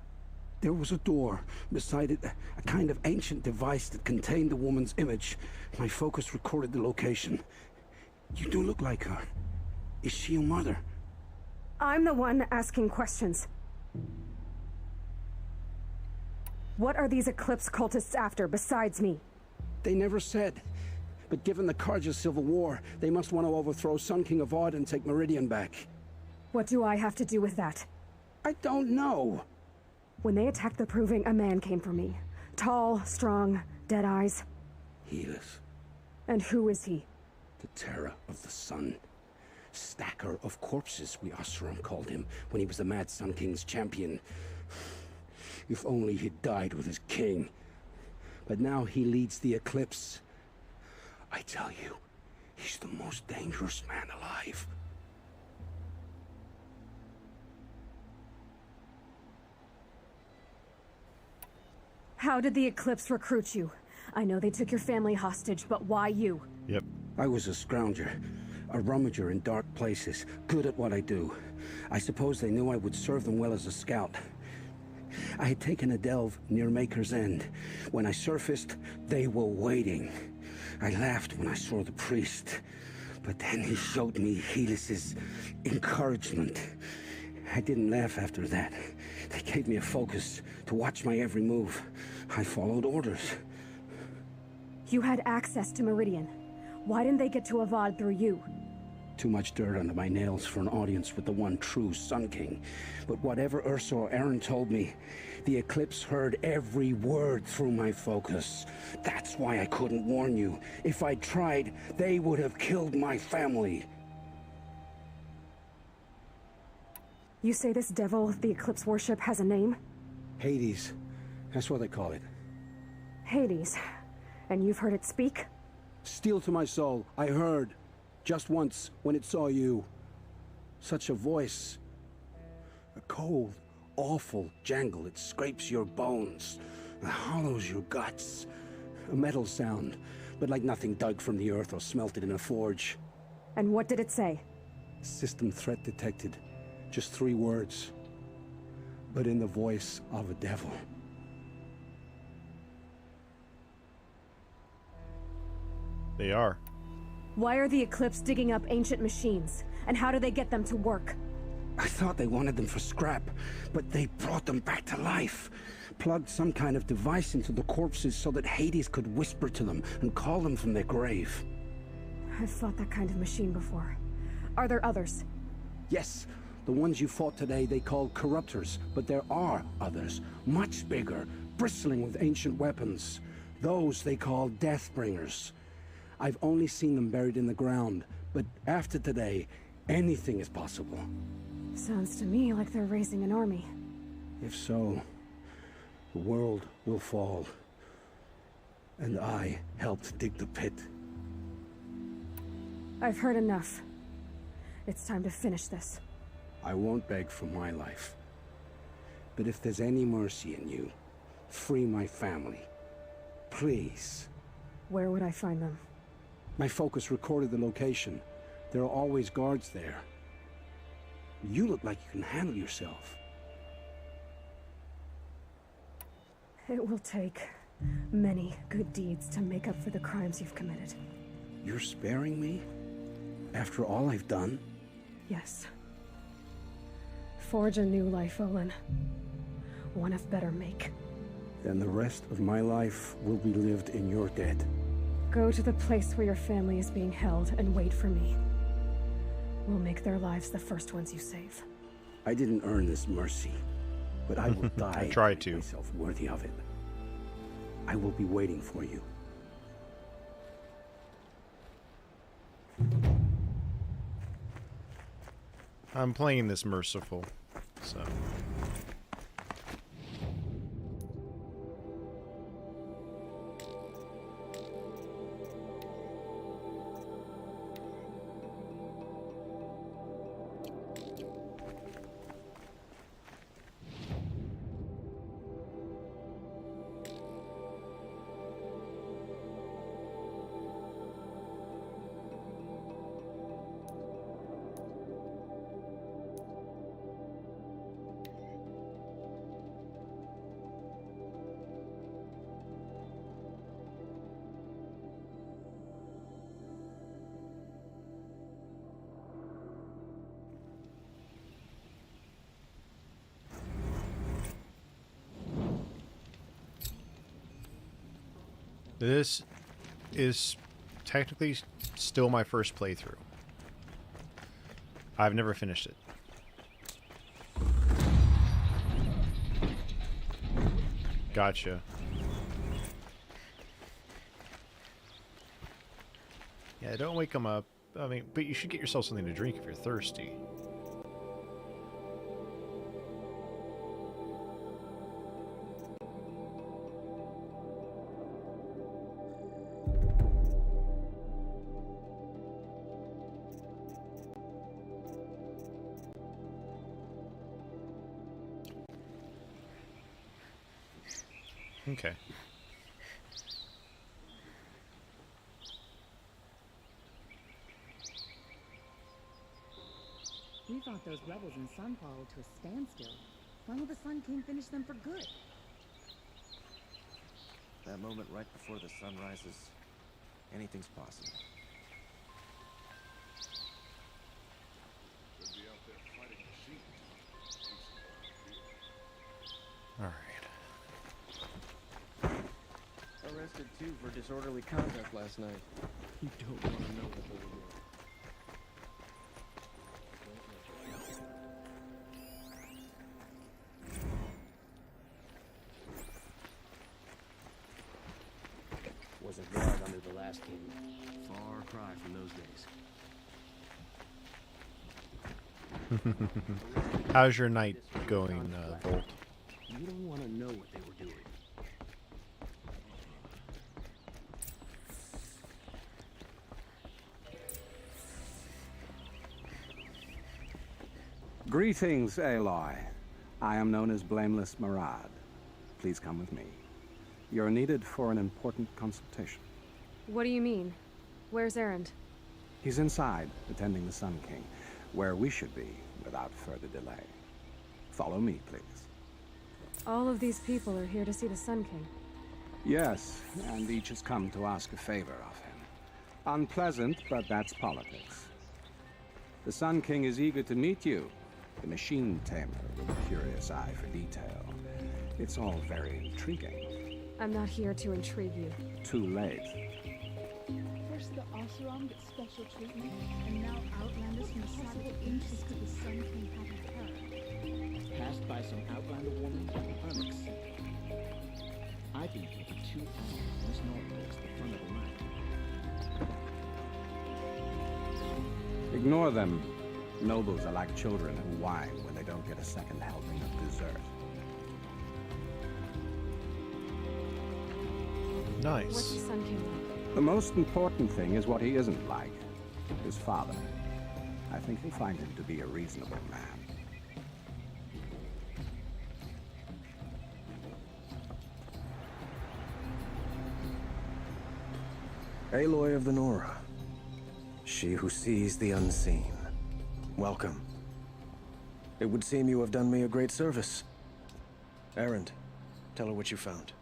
There was a door. Beside it, a kind of ancient device that contained the woman's image. My focus recorded the location. You do look like her. Is she your mother? I'm the one asking questions. What are these Eclipse cultists after, besides me? They never said. But given the Carja Civil War, they must want to overthrow Sun King Avad and take Meridian back. What do I have to do with that? I don't know. When they attacked the Proving, a man came for me. Tall, strong, dead eyes. Helis. And who is he? The terror of the sun. Stacker of corpses, we Oseram called him, when he was the Mad Sun King's champion. If only he'd died with his king. But now he leads the Eclipse. I tell you, he's the most dangerous man alive. How did the Eclipse recruit you? I know they took your family hostage, but why you? Yep. I was a scrounger, a rummager in dark places, good at what I do. I suppose they knew I would serve them well as a scout. I had taken a delve near Maker's End. When I surfaced, they were waiting. I laughed when I saw the priest, but then he showed me Helis's encouragement. I didn't laugh after that. They gave me a focus to watch my every move. I followed orders. You had access to Meridian. Why didn't they get to Avad through you? Too much dirt under my nails for an audience with the one true Sun King. But whatever Ursa or Aaron told me, the Eclipse heard every word through my focus. That's why I couldn't warn you. If I'd tried, they would have killed my family. You say this devil the Eclipse worship has a name? Hades. That's what they call it. Hades. And you've heard it speak? Steel to my soul, I heard. Just once, when it saw you. Such a voice. A cold, awful jangle. It scrapes your bones. It hollows your guts. A metal sound, but like nothing dug from the earth or smelted in a forge. And what did it say? System threat detected. Just 3 words. But in the voice of a devil. They are. Why are the Eclipse digging up ancient machines? And how do they get them to work? I thought they wanted them for scrap, but they brought them back to life. Plugged some kind of device into the corpses so that Hades could whisper to them and call them from their grave. I've fought that kind of machine before. Are there others? Yes, the ones you fought today they called corruptors, but there are others, much bigger, bristling with ancient weapons. Those they call Deathbringers. I've only seen them buried in the ground, but after today, anything is possible. Sounds to me like they're raising an army. If so, the world will fall. And I helped dig the pit. I've heard enough. It's time to finish this. I won't beg for my life. But if there's any mercy in you, free my family. Please. Where would I find them? My focus recorded the location. There are always guards there. You look like you can handle yourself. It will take many good deeds to make up for the crimes you've committed. You're sparing me? After all I've done? Yes. Forge a new life, Olin. One of better make. Then the rest of my life will be lived in your debt. Go to the place where your family is being held and wait for me. We'll make their lives the first ones you save. I didn't earn this mercy, but I will die I tried to. make myself worthy of it. I will be waiting for you. I'm playing this merciful, so... This is technically still my first playthrough. I've never finished it. Gotcha. Yeah, don't wake them up. I mean, but you should get yourself something to drink if you're thirsty. Okay. We fought those rebels in Sunfall to a standstill. When will the Sun King finish them for good? That moment right before the sun rises, anything's possible. Alright. Arrested too for disorderly conduct last night. You don't want to know what they were doing. Was a guard under the last king. Far cry from those days. How's your night going, Volt? You don't want to know what they were doing. Greetings, Aloy. I am known as Blameless Marad. Please come with me. You're needed for an important consultation. What do you mean? Where's Erend? He's inside, attending the Sun King, where we should be without further delay. Follow me, please. All of these people are here to see the Sun King. Yes, and each has come to ask a favor of him. Unpleasant, but that's politics. The Sun King is eager to meet you, the machine tamer with a curious eye for detail. It's all very intriguing. I'm not here to intrigue you. Too late. First the Oseram get special treatment, and now Outlanders from the savage interests of the sun can have her. Passed by some Outlander woman with hermits. I've been here for 2 hours. Miss Norfolk's the front of the line. Ignore them. Nobles are like children who whine when they don't get a second helping of dessert. Nice. What's the Sun King like? The most important thing is what he isn't like. His father. I think you'll find him to be a reasonable man. Aloy of the Nora. She who sees the unseen. Welcome. It would seem you have done me a great service. Erend, tell her what you found.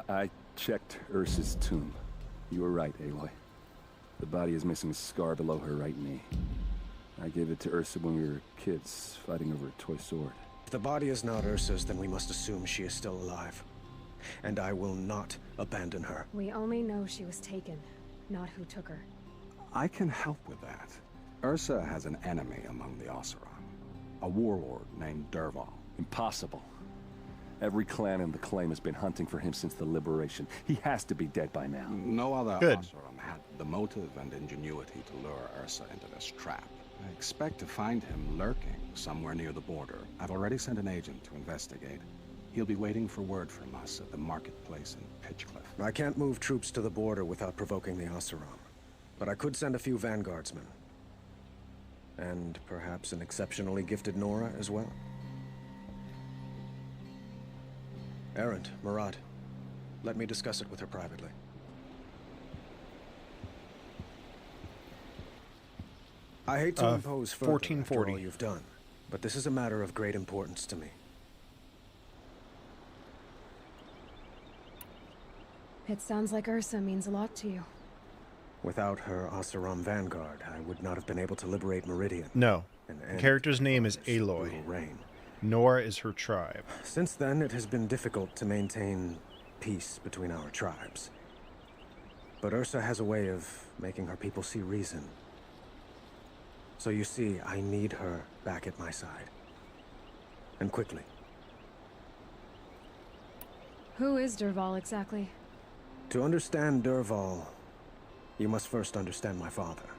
I checked Ursa's tomb. You were right, Aloy. The body is missing a scar below her right knee. I gave it to Ursa when we were kids, fighting over a toy sword. If the body is not Ursa's, then we must assume she is still alive. And I will not abandon her. We only know she was taken, not who took her. I can help with that. Ursa has an enemy among the Oseram. A warlord named Dervahl. Impossible. Every clan in the claim has been hunting for him since the liberation. He has to be dead by now. No other Good. Oseram had the motive and ingenuity to lure Ursa into this trap. I expect to find him lurking somewhere near the border. I've already sent an agent to investigate. He'll be waiting for word from us at the marketplace in Pitchcliff. I can't move troops to the border without provoking the Oseram. But I could send a few vanguardsmen. And perhaps an exceptionally gifted Nora as well. Erend, Murad, let me discuss it with her privately. I hate to impose further after 1440. all you've done, but this is a matter of great importance to me. It sounds like Ursa means a lot to you. Without her Oseram vanguard, I would not have been able to liberate Meridian. No. and The end character's name is Nora's Aloy. brutal reign. Nora is her tribe. Since then, it has been difficult to maintain peace between our tribes. But Ursa has a way of making her people see reason. So you see, I need her back at my side. And quickly. Who is Dervahl exactly? To understand Dervahl, you must first understand my father.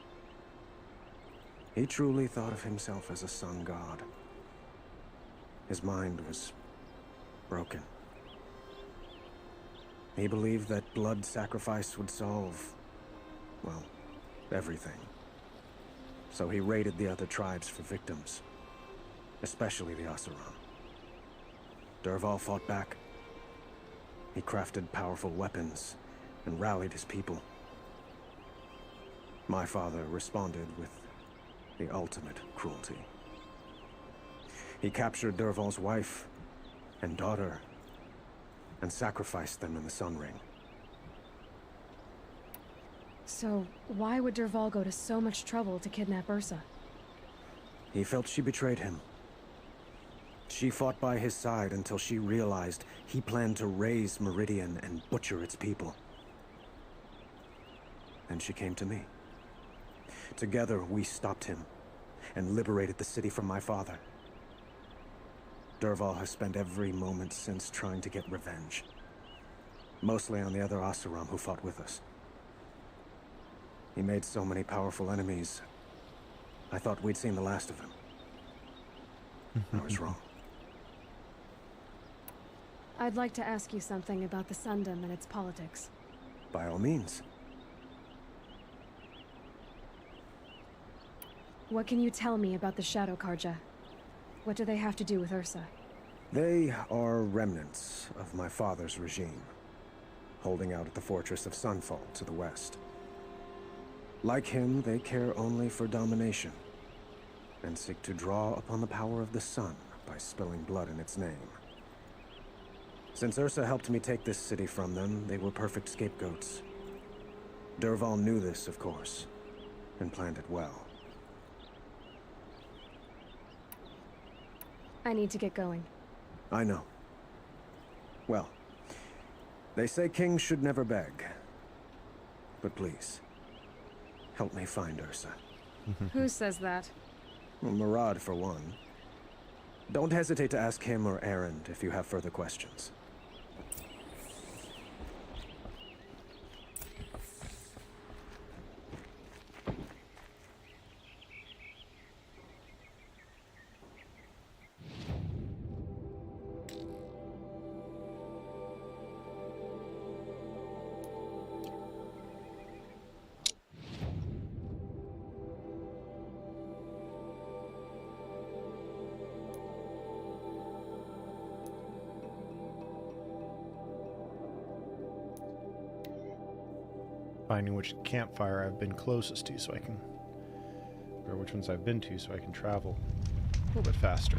He truly thought of himself as a sun god. His mind was broken. He believed that blood sacrifice would solve, well, everything. So he raided the other tribes for victims, especially the Oseram. Dervahl fought back. He crafted powerful weapons and rallied his people. My father responded with the ultimate cruelty. He captured Dervahl's wife and daughter and sacrificed them in the Sun Ring. So, why would Dervahl go to so much trouble to kidnap Ursa? He felt she betrayed him. She fought by his side until she realized he planned to raise Meridian and butcher its people. And she came to me. Together, we stopped him and liberated the city from my father. Dervahl has spent every moment since trying to get revenge. Mostly on the other Oseram who fought with us. He made so many powerful enemies, I thought we'd seen the last of him. I was wrong. I'd like to ask you something about the Sundom and its politics. By all means. What can you tell me about the Shadow Karja? What do they have to do with Ursa? They are remnants of my father's regime, holding out at the fortress of Sunfall to the west. Like him, they care only for domination, and seek to draw upon the power of the sun by spilling blood in its name. Since Ursa helped me take this city from them, they were perfect scapegoats. Dervahl knew this, of course, and planned it well. I need to get going. I know. Well, they say kings should never beg. But please, help me find Ursa. Who says that? Well, Murad, for one. Don't hesitate to ask him or Erend if you have further questions. Finding which campfire I've been closest to so I can... or which ones I've been to so I can travel a little bit faster.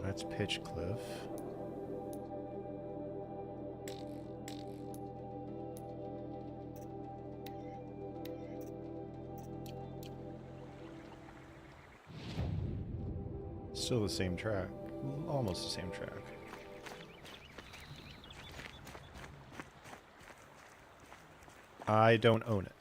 That's Pitchcliff. Still the same track. Almost the same track. I don't own it.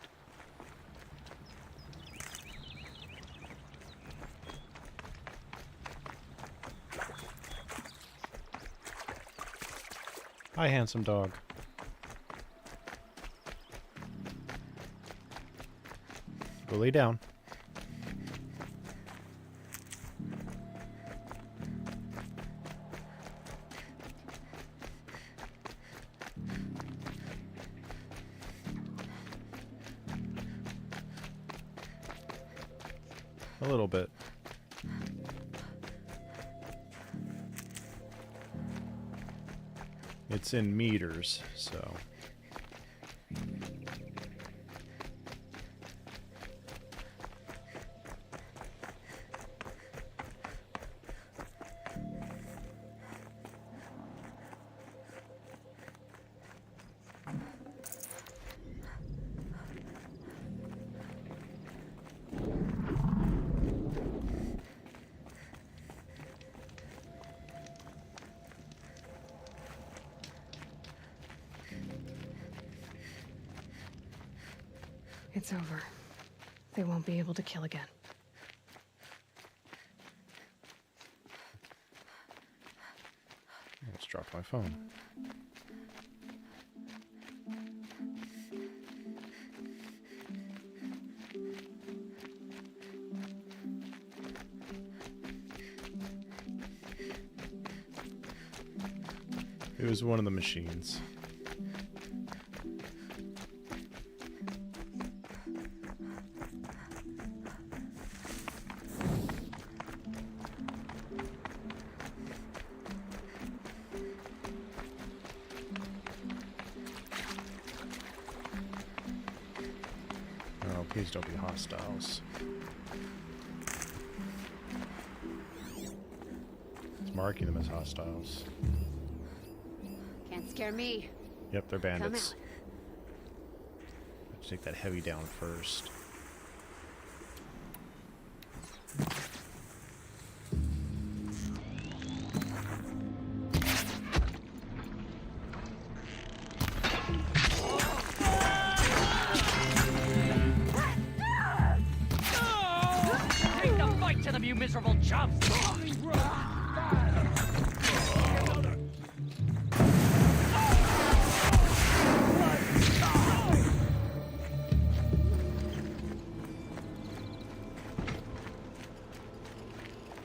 Hi, handsome dog. Go lay down. A little bit. It's in meters, so... It's over. They won't be able to kill again. I just dropped my phone. It was one of the machines. Oh, please don't be hostiles. It's marking them as hostiles. Can't scare me. Yep, they're bandits. Come Let's take that heavy down first. Take the fight to them, you miserable chumps!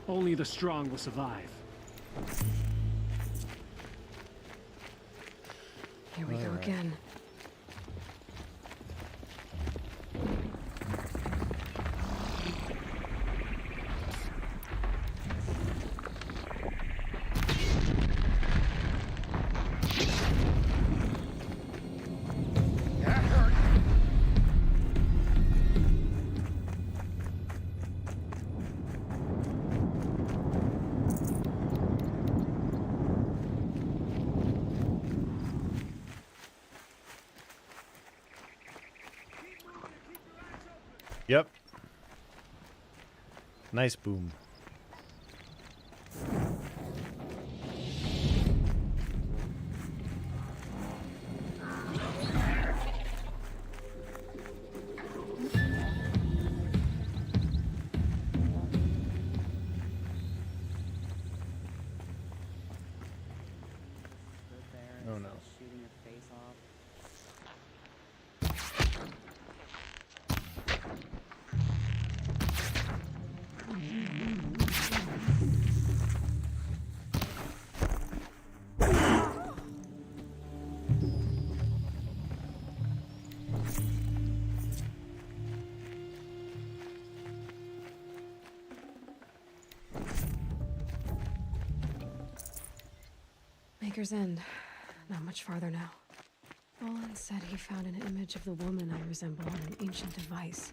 Only the strong will survive. Here we go again. Yep. Nice boom. Oh no. Shooting your face off. Maker's End. Not much farther now. Olin said he found an image of the woman I resemble on an ancient device.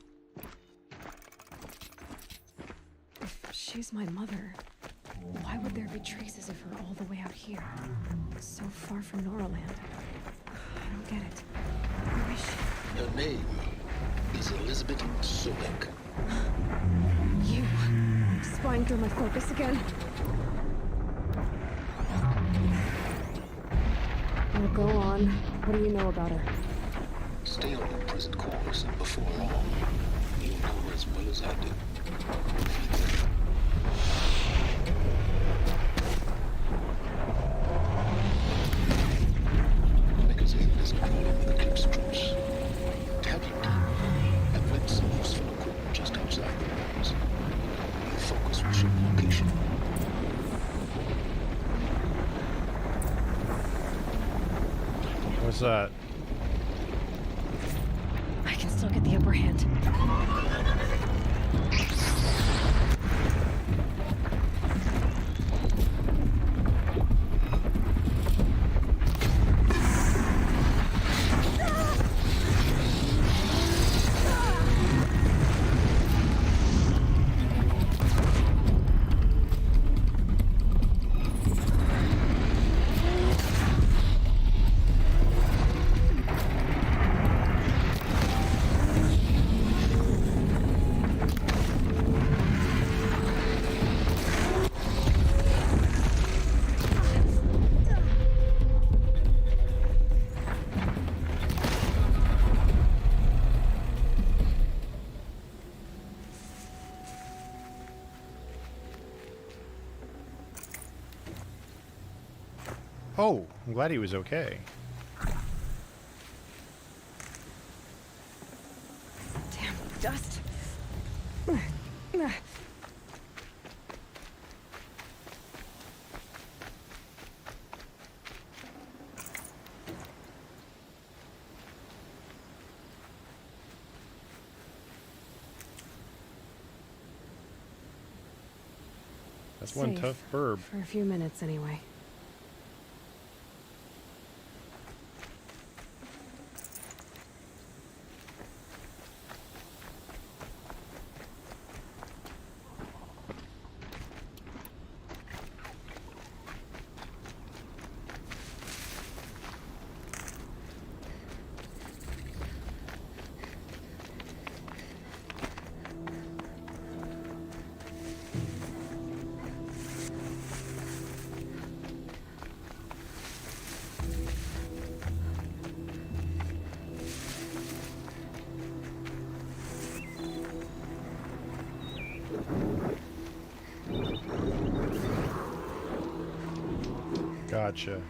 If she's my mother, why would there be traces of her all the way out here? So far from Noraland. I don't get it. Who is she? Her name is Elizabeth Sobek. You! Spying through my focus again? Now go on. What do you know about her? Stay on your present course, and before long, you'll know her as well as I do. Maker's End is crawling with eclipse troops. Tap your team and rent some useful equipment just outside the walls. Your focus will show location. What's that? I can still get the upper hand. Oh, I'm glad he was okay. Damn dust. That's one Safe. tough burb. For a few minutes, anyway. Gotcha.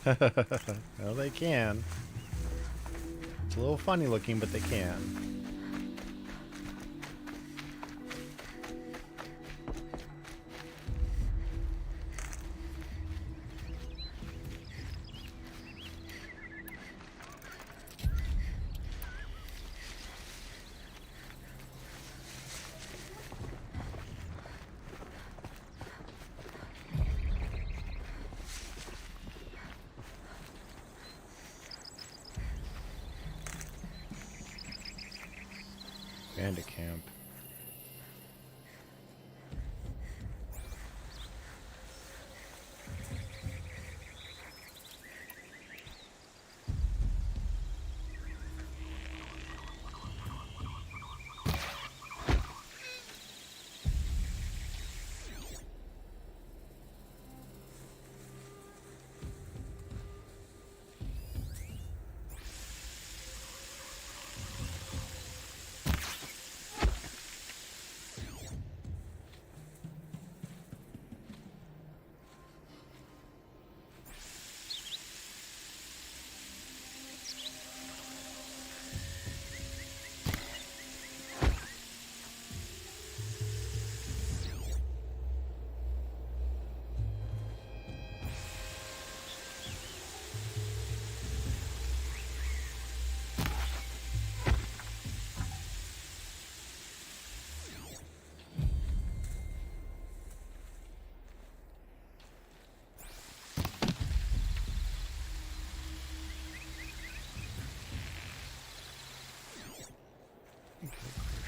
Well, they can. It's a little funny looking, but they can. Bandit camp.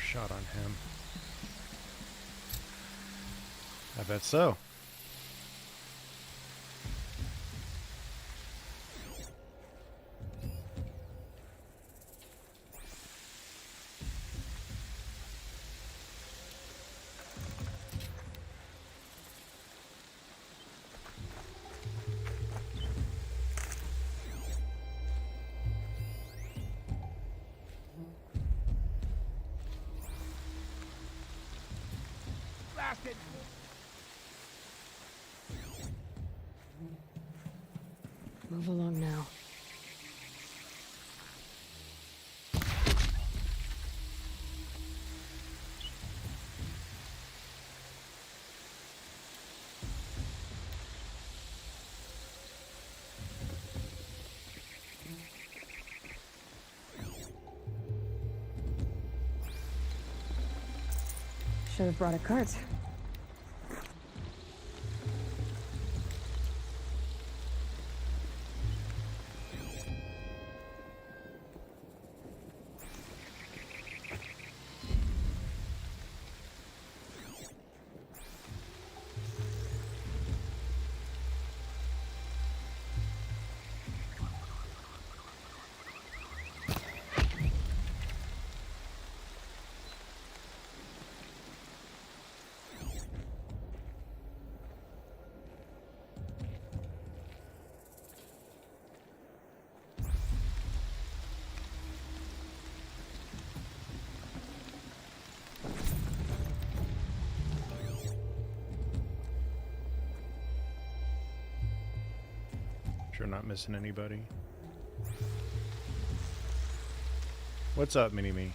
Shot on him. I bet so. Bastard! Move along now. Should have brought a cart. Sure, not missing anybody. What's up, Mini-Me?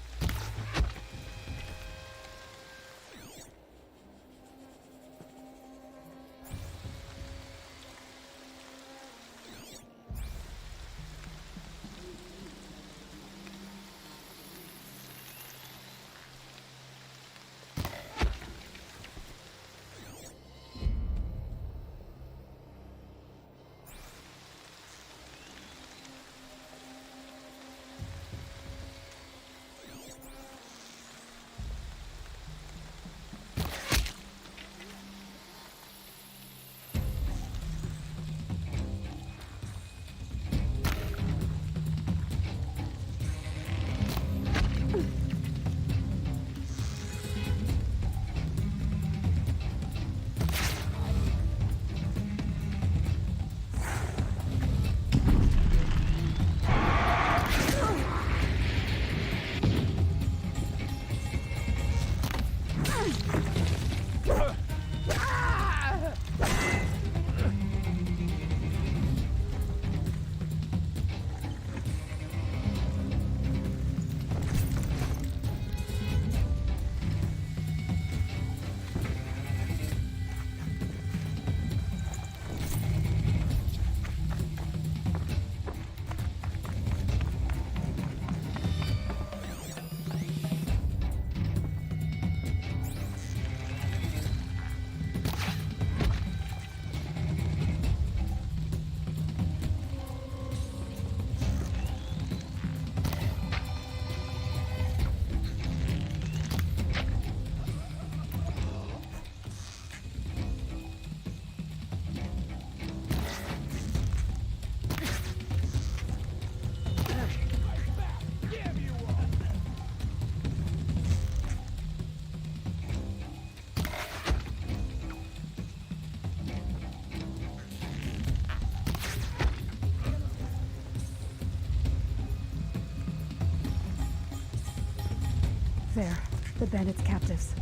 There, the bandits' captives.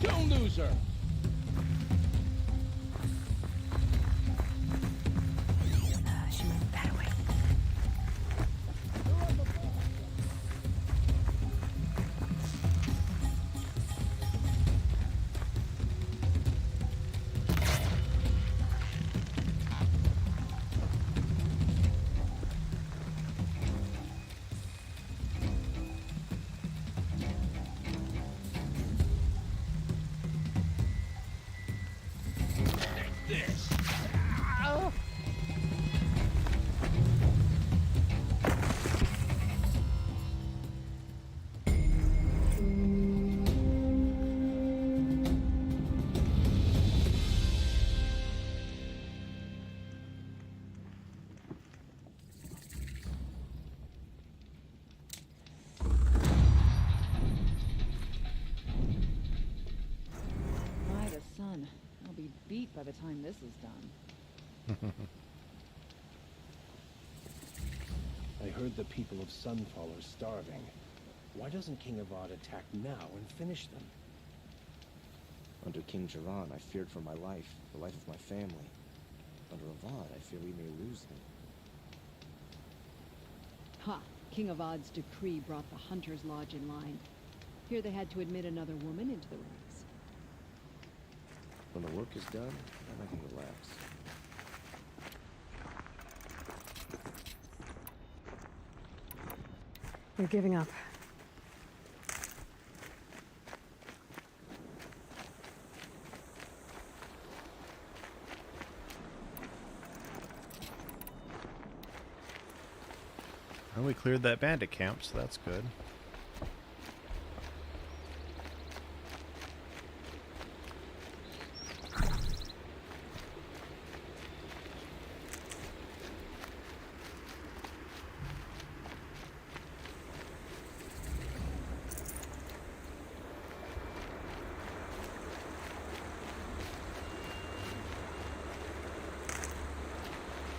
Don't lose her! She moved that way. This. By the sun. I'll be beat by the time this is done. I heard the people of Sunfall are starving. Why doesn't King Avad attack now and finish them? Under King Jiran, I feared for my life, the life of my family. Under Avad, I fear we may lose him. Ha! King Avad's decree brought the Hunter's Lodge in line. Here they had to admit another woman into the ranks. When the work is done, then I can relax. You're giving up. Well, we cleared that bandit camp, so that's good.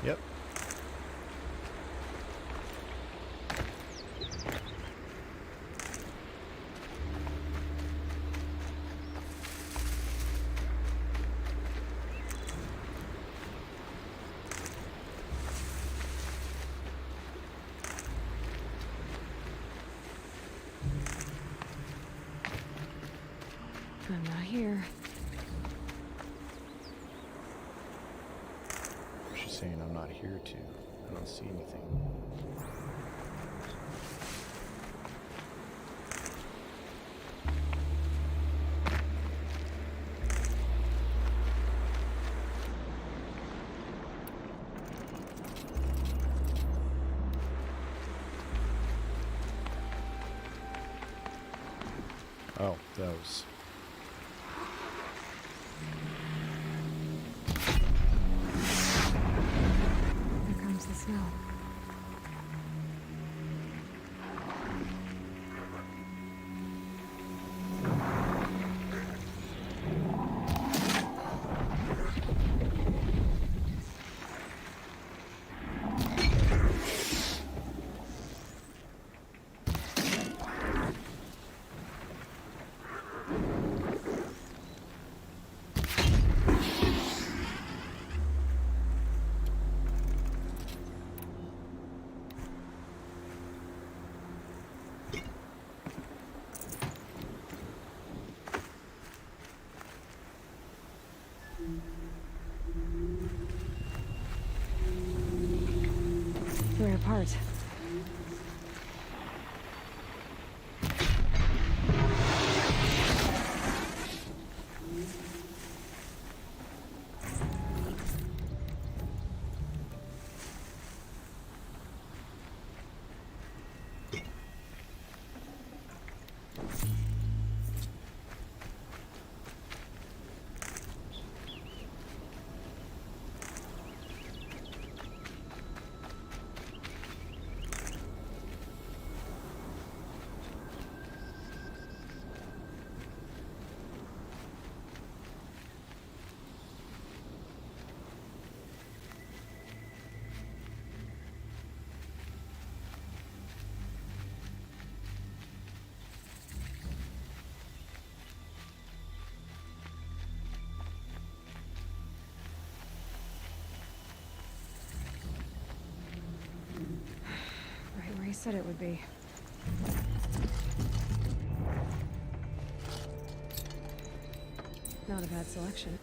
Yep. I'm not here. She's saying I'm not here to. I don't see anything. Oh, those. Here comes the snow. We're apart. said it would be. Not a bad selection.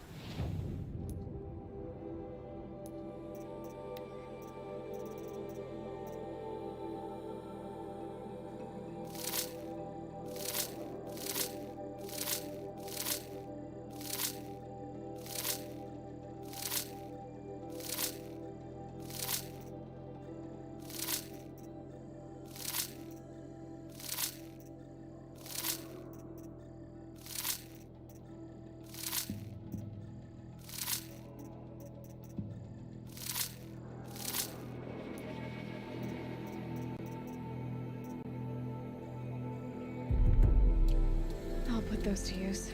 I'll put those to use.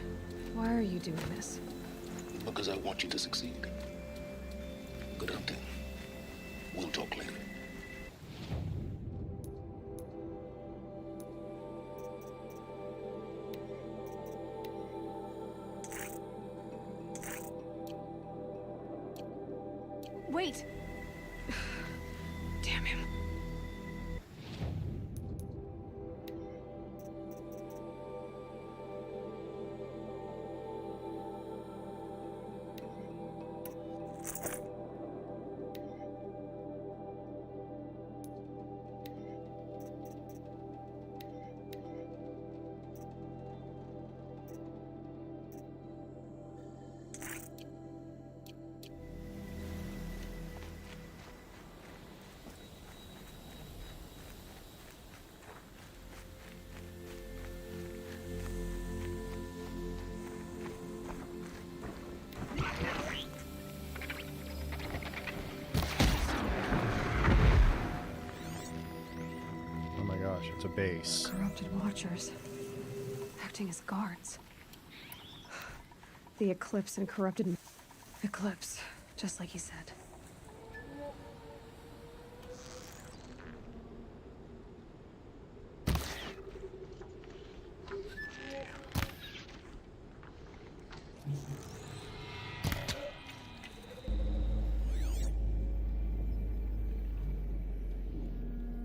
Why are you doing this? Because I want you to succeed. Good hunting. We'll talk later. Wait! Damn him. Oh my gosh, it's a base. Corrupted watchers. Acting as guards. The Eclipse and corrupted... Eclipse, just like he said.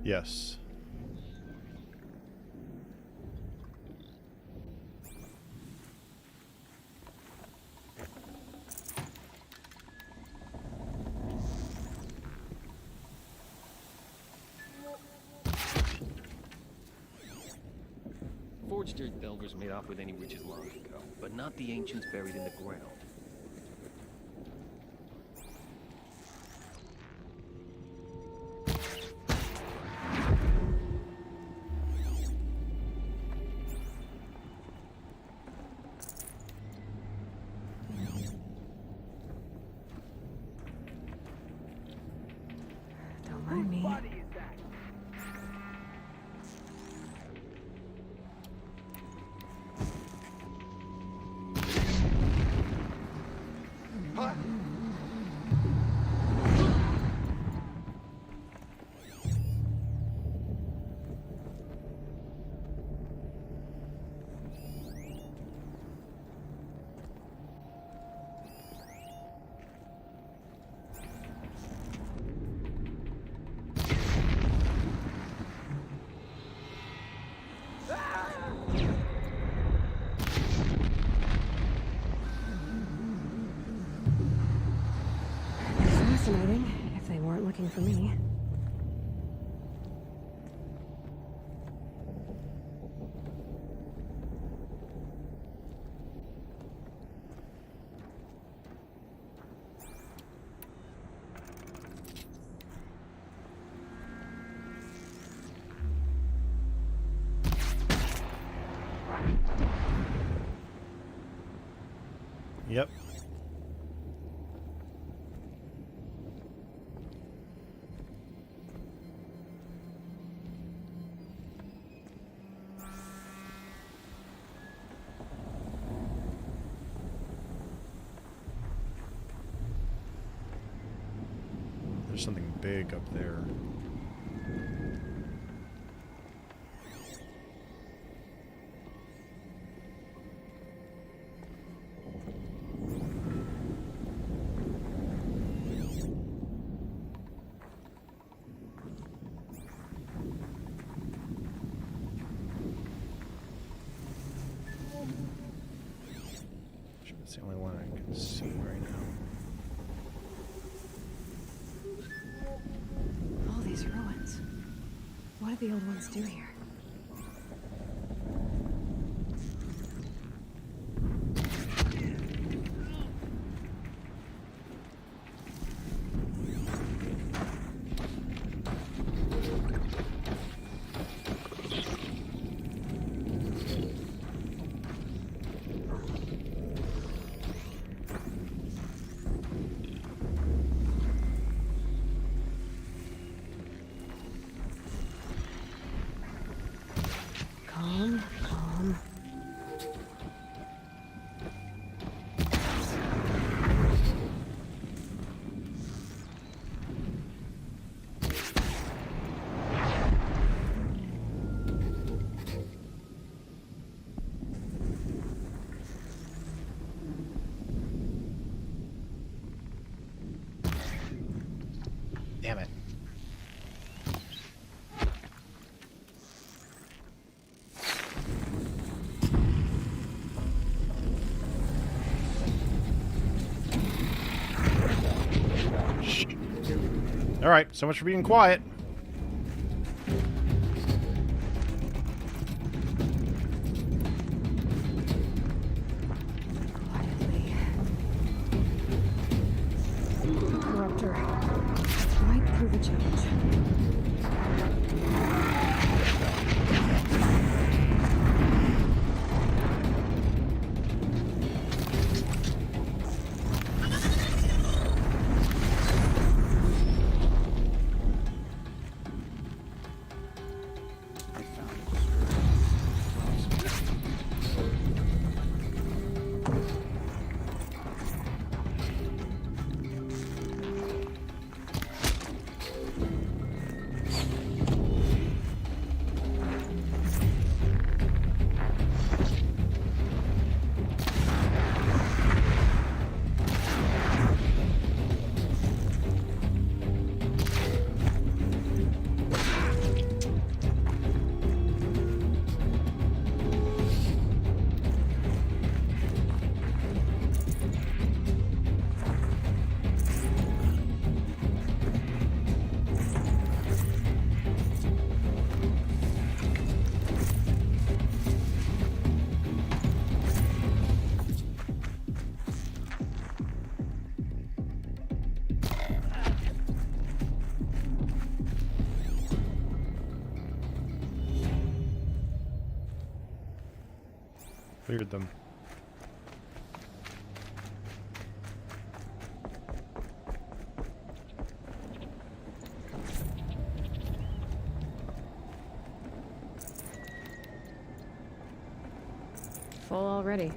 Yes. Forged earth delvers made off with any riches long ago, but not the ancients buried in the ground. Don't mind me. Fascinating, if they weren't looking for me. Yep. There's something big up there. That's the only one I can see right now. All these ruins. What did the old ones do here? Calm, calm. Damn it. All right, so much for being quiet. Quietly. The corruptor might prove a challenge. Cleared them. Full already.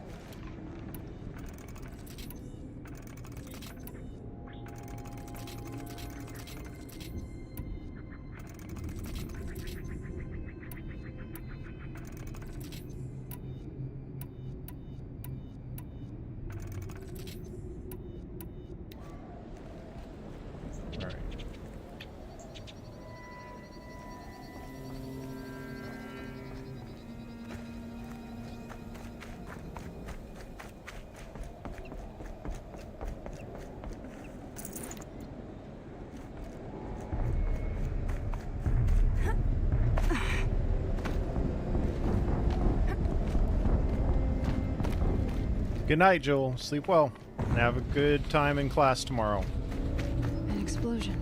Good night, Joel. Sleep well. And have a good time in class tomorrow. An explosion.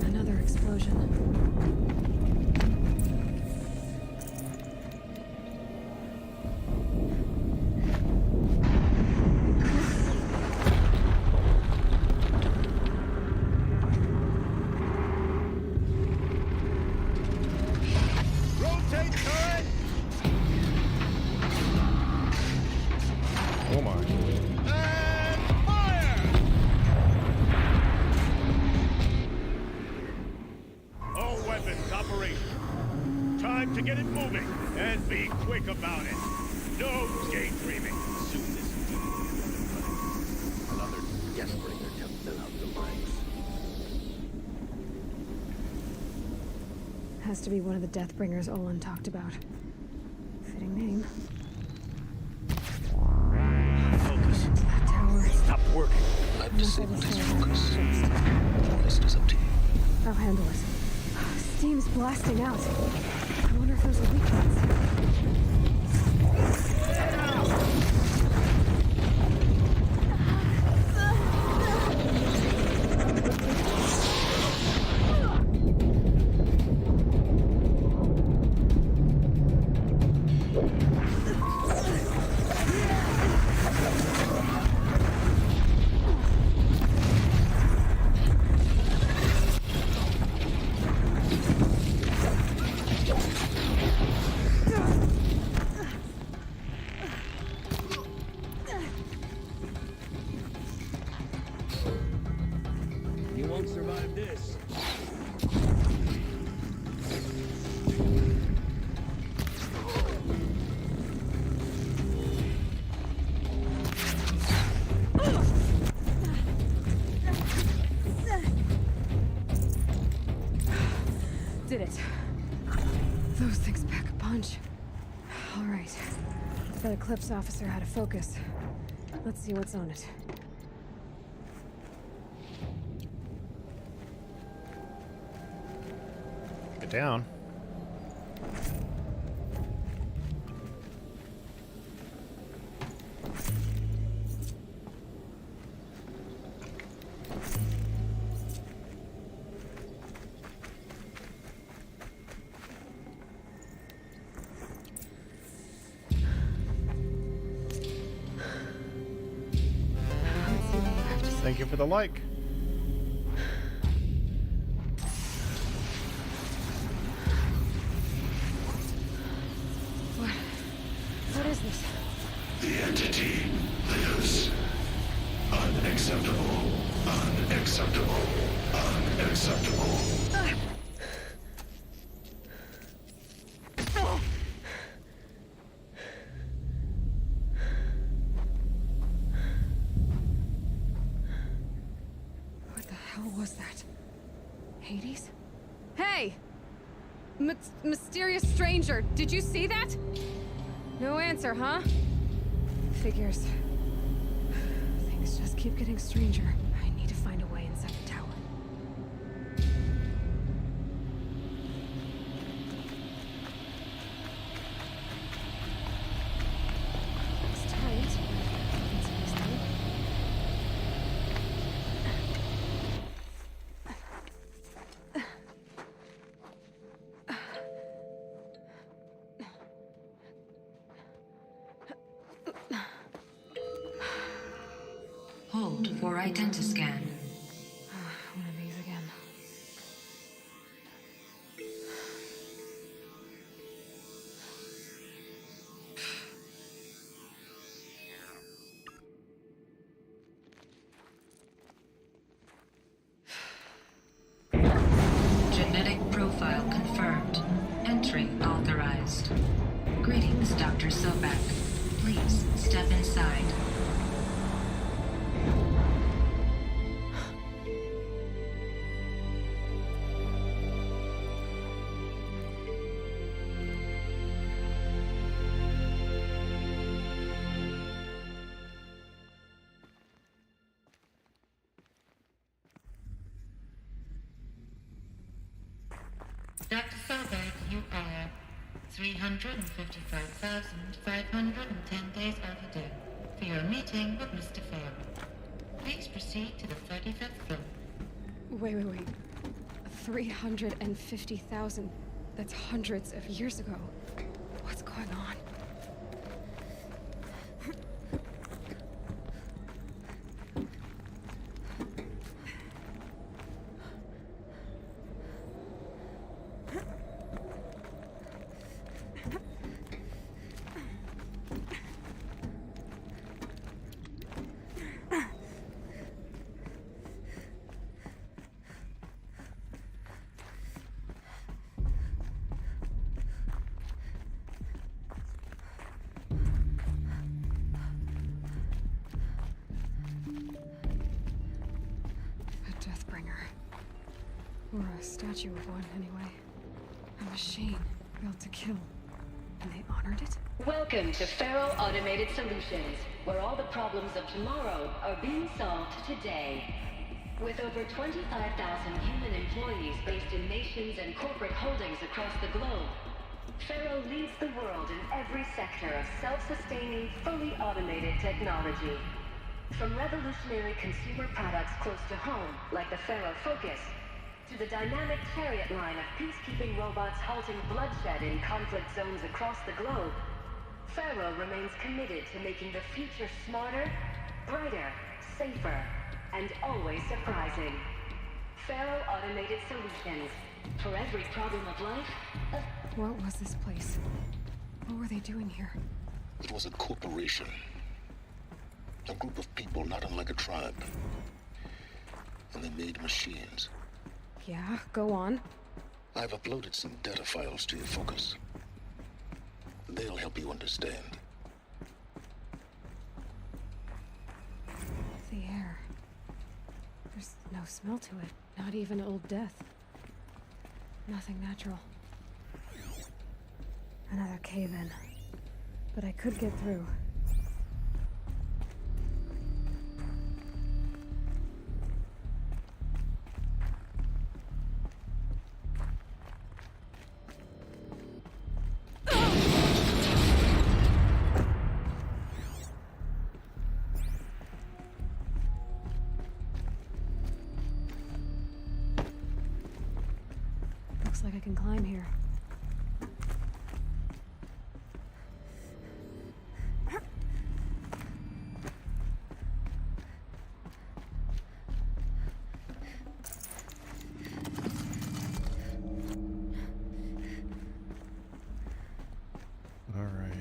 Another explosion. Rotate turret! Oh my. And fire! All weapons operational. Time to get it moving. And Be quick about it. No daydreaming. Soon this another Deathbringer to fill out the ranks. Has to be one of the Deathbringers Olin talked about. Fitting name. Focus. That tower. Stop working. I've disabled his focus. The rest is up to you. I'll handle it. Steam's blasting out. I wonder if those are weak ones. You won't survive this. Did it. Those things pack a punch. All right. That Eclipse officer had a focus. Let's see what's on it. Get down. Thank you for the like. What is this? The entity lives. Unacceptable. Unacceptable. Unacceptable. What the hell was that? Hades? Hey! Mysterious stranger, did you see that? No answer, huh? Figures. Things just keep getting stranger. I need to find a way inside the tower. It's tight, but it's easy. Hold for identiscan. One of these again. Genetic profile confirmed. Entry authorized. Greetings, Dr. Sobek. Please step inside. Dr. Sobek, you are 355,510 days overdue for your meeting with Mr. Fair. Please proceed to the 35th floor. Wait. 350,000. That's hundreds of years ago. What's going on? bringer. Or a statue of one, anyway. A machine built to kill. And they honored it? Welcome to Faro Automated Solutions, where all the problems of tomorrow are being solved today. With over 25,000 human employees based in nations and corporate holdings across the globe, Faro leads the world in every sector of self-sustaining, fully automated technology. From revolutionary consumer products close to home, like the Faro Focus, to the dynamic chariot line of peacekeeping robots halting bloodshed in conflict zones across the globe, Faro remains committed to making the future smarter, brighter, safer, and always surprising. Faro Automated Solutions. For every problem of life, What was this place? What were they doing here? It was a corporation. A group of people not unlike a tribe. And they made machines. Yeah, go on. I've uploaded some data files to your Focus. They'll help you understand. The air. There's no smell to it. Not even old death. Nothing natural. Another cave-in. But I could get through. Looks like I can climb here. All right.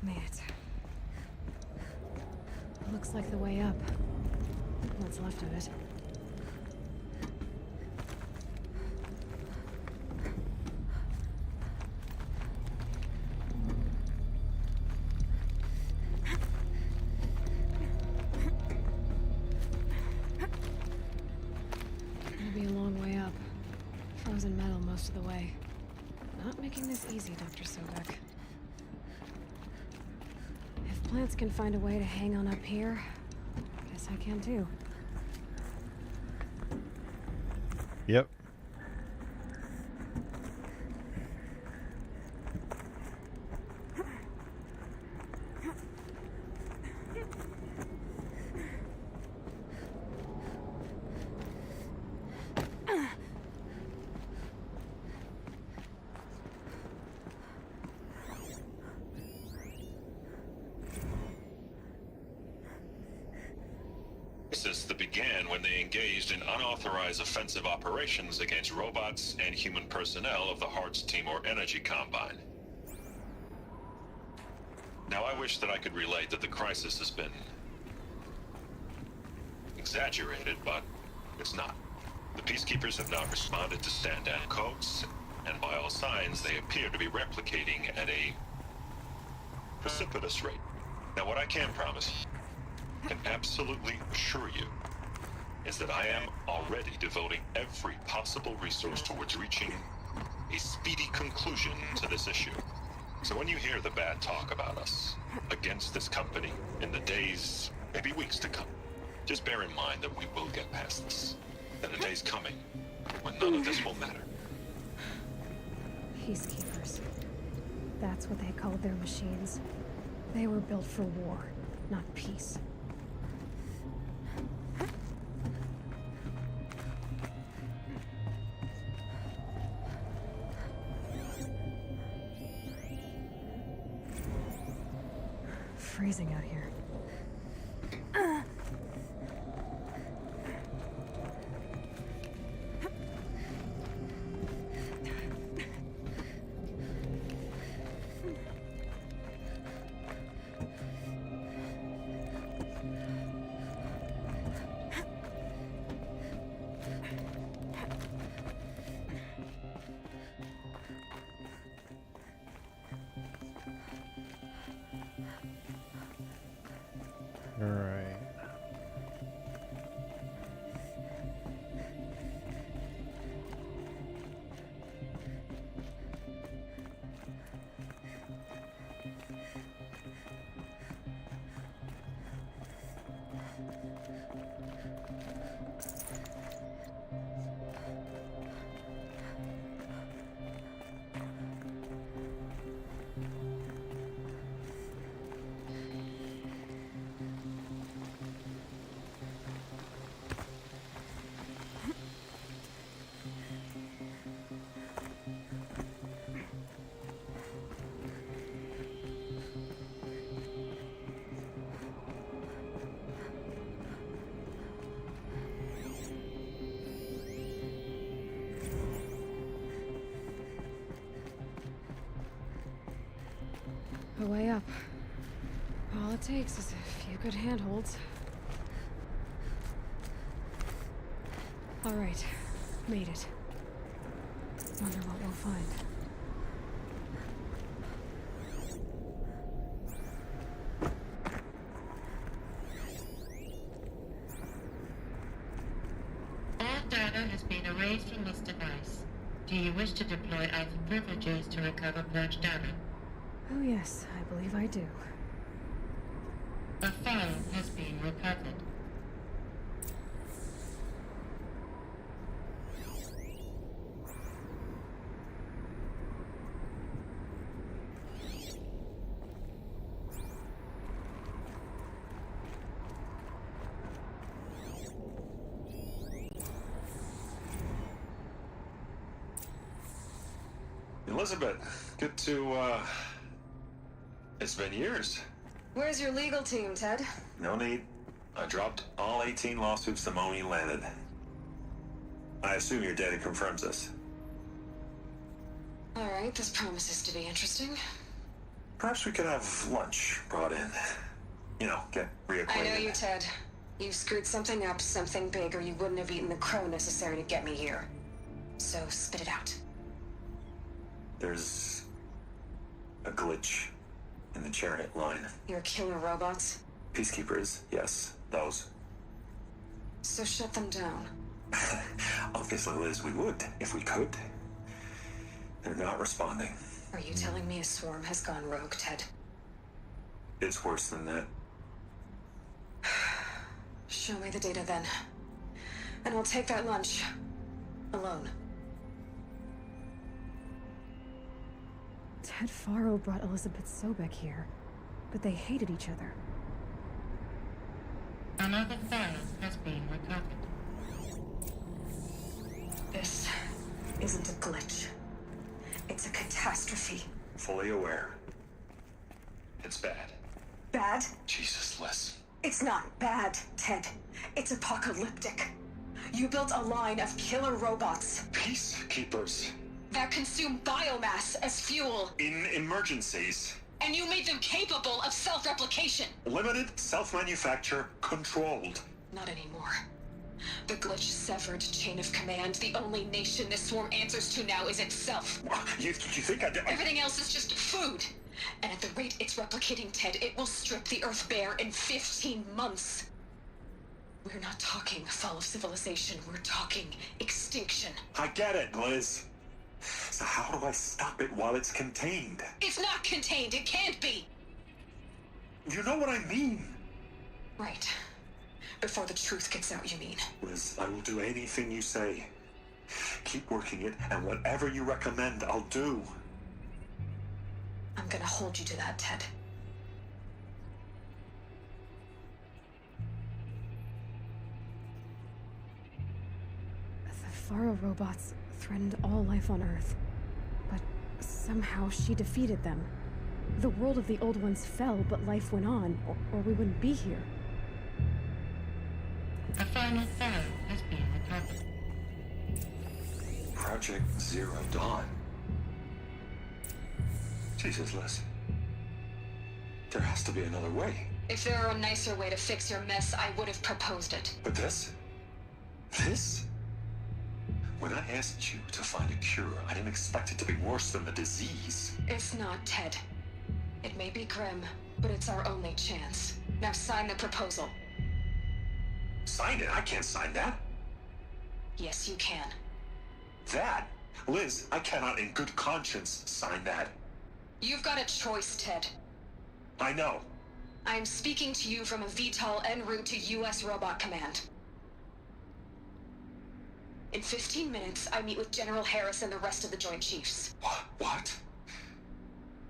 Made it. Looks like the way up. What's left of it. Gonna be a long way up. Frozen metal most of the way. Not making this easy, Dr. Sobek. If plants can find a way to hang on up here, guess I can too. Yep. That began when they engaged in unauthorized offensive operations against robots and human personnel of the Hearts Timor Energy Combine. Now, I wish that I could relate that the crisis has been exaggerated, but it's not. The peacekeepers have now responded to stand-down codes, and by all signs, they appear to be replicating at a precipitous rate. Now, what I can promise, can absolutely assure you, is that I am already devoting every possible resource towards reaching a speedy conclusion to this issue. So when you hear the bad talk about us against this company in the days, maybe weeks to come, just bear in mind that we will get past this. That a day's coming when none of this will matter. Peacekeepers. That's what they called their machines. They were built for war, not peace. Freezing out here. Alright. A way up. All it takes is a few good handholds. All right, made it. Wonder what we'll find. All data has been erased from this device. Do you wish to deploy alpha privileges to recover purged data? Oh yes, I believe I do. A file has been recovered. Elizabeth, good to, it's been years. Where's your legal team, Ted? No need. I dropped all 18 lawsuits the moment you landed. I assume your data confirms this. All right, this promises to be interesting. Perhaps we could have lunch brought in. You know, get reacquainted. I know you, Ted. You screwed something up, something big, or you wouldn't have eaten the crow necessary to get me here. So spit it out. There's a glitch in the chariot line. Your killer robots? Peacekeepers, yes, those. So shut them down. Obviously, Liz, we would, if we could. They're not responding. Are you telling me a swarm has gone rogue, Ted? It's worse than that. Show me the data then. And I'll take that lunch. Alone. Ted Faro brought Elizabeth Sobek here, but they hated each other. Another file has been recovered. This isn't a glitch. It's a catastrophe. Fully aware. It's bad. Bad? Jesus, Liz. It's not bad, Ted. It's apocalyptic. You built a line of killer robots. Peacekeepers. That consume biomass as fuel. In emergencies. And you made them capable of self-replication. Limited, self-manufacture, controlled. Not anymore. The glitch severed chain of command. The only nation this swarm answers to now is itself. You think Everything else is just food. And at the rate it's replicating, Ted, it will strip the Earth bare in 15 months. We're not talking fall of civilization. We're talking extinction. I get it, Liz. So how do I stop it while it's contained? It's not contained. It can't be. You know what I mean. Right. Before the truth gets out, you mean? Liz, I will do anything you say. Keep working it, and whatever you recommend, I'll do. I'm gonna hold you to that, Ted. The Faro robots threatened all life on Earth, but somehow she defeated them. The world of the old ones fell, but life went on, or we wouldn't be here. A final file has been recovered. Project Zero Dawn. Jesus, Liz. There has to be another way. If there were a nicer way to fix your mess, I would have proposed it. But this? This? When I asked you to find a cure, I didn't expect it to be worse than the disease. It's not, Ted. It may be grim, but it's our only chance. Now sign the proposal. Sign it? I can't sign that. Yes, you can. That? Liz, I cannot in good conscience sign that. You've got a choice, Ted. I know. I am speaking to you from a VTOL en route to U.S. Robot Command. In 15 minutes, I meet with General Harris and the rest of the Joint Chiefs. What?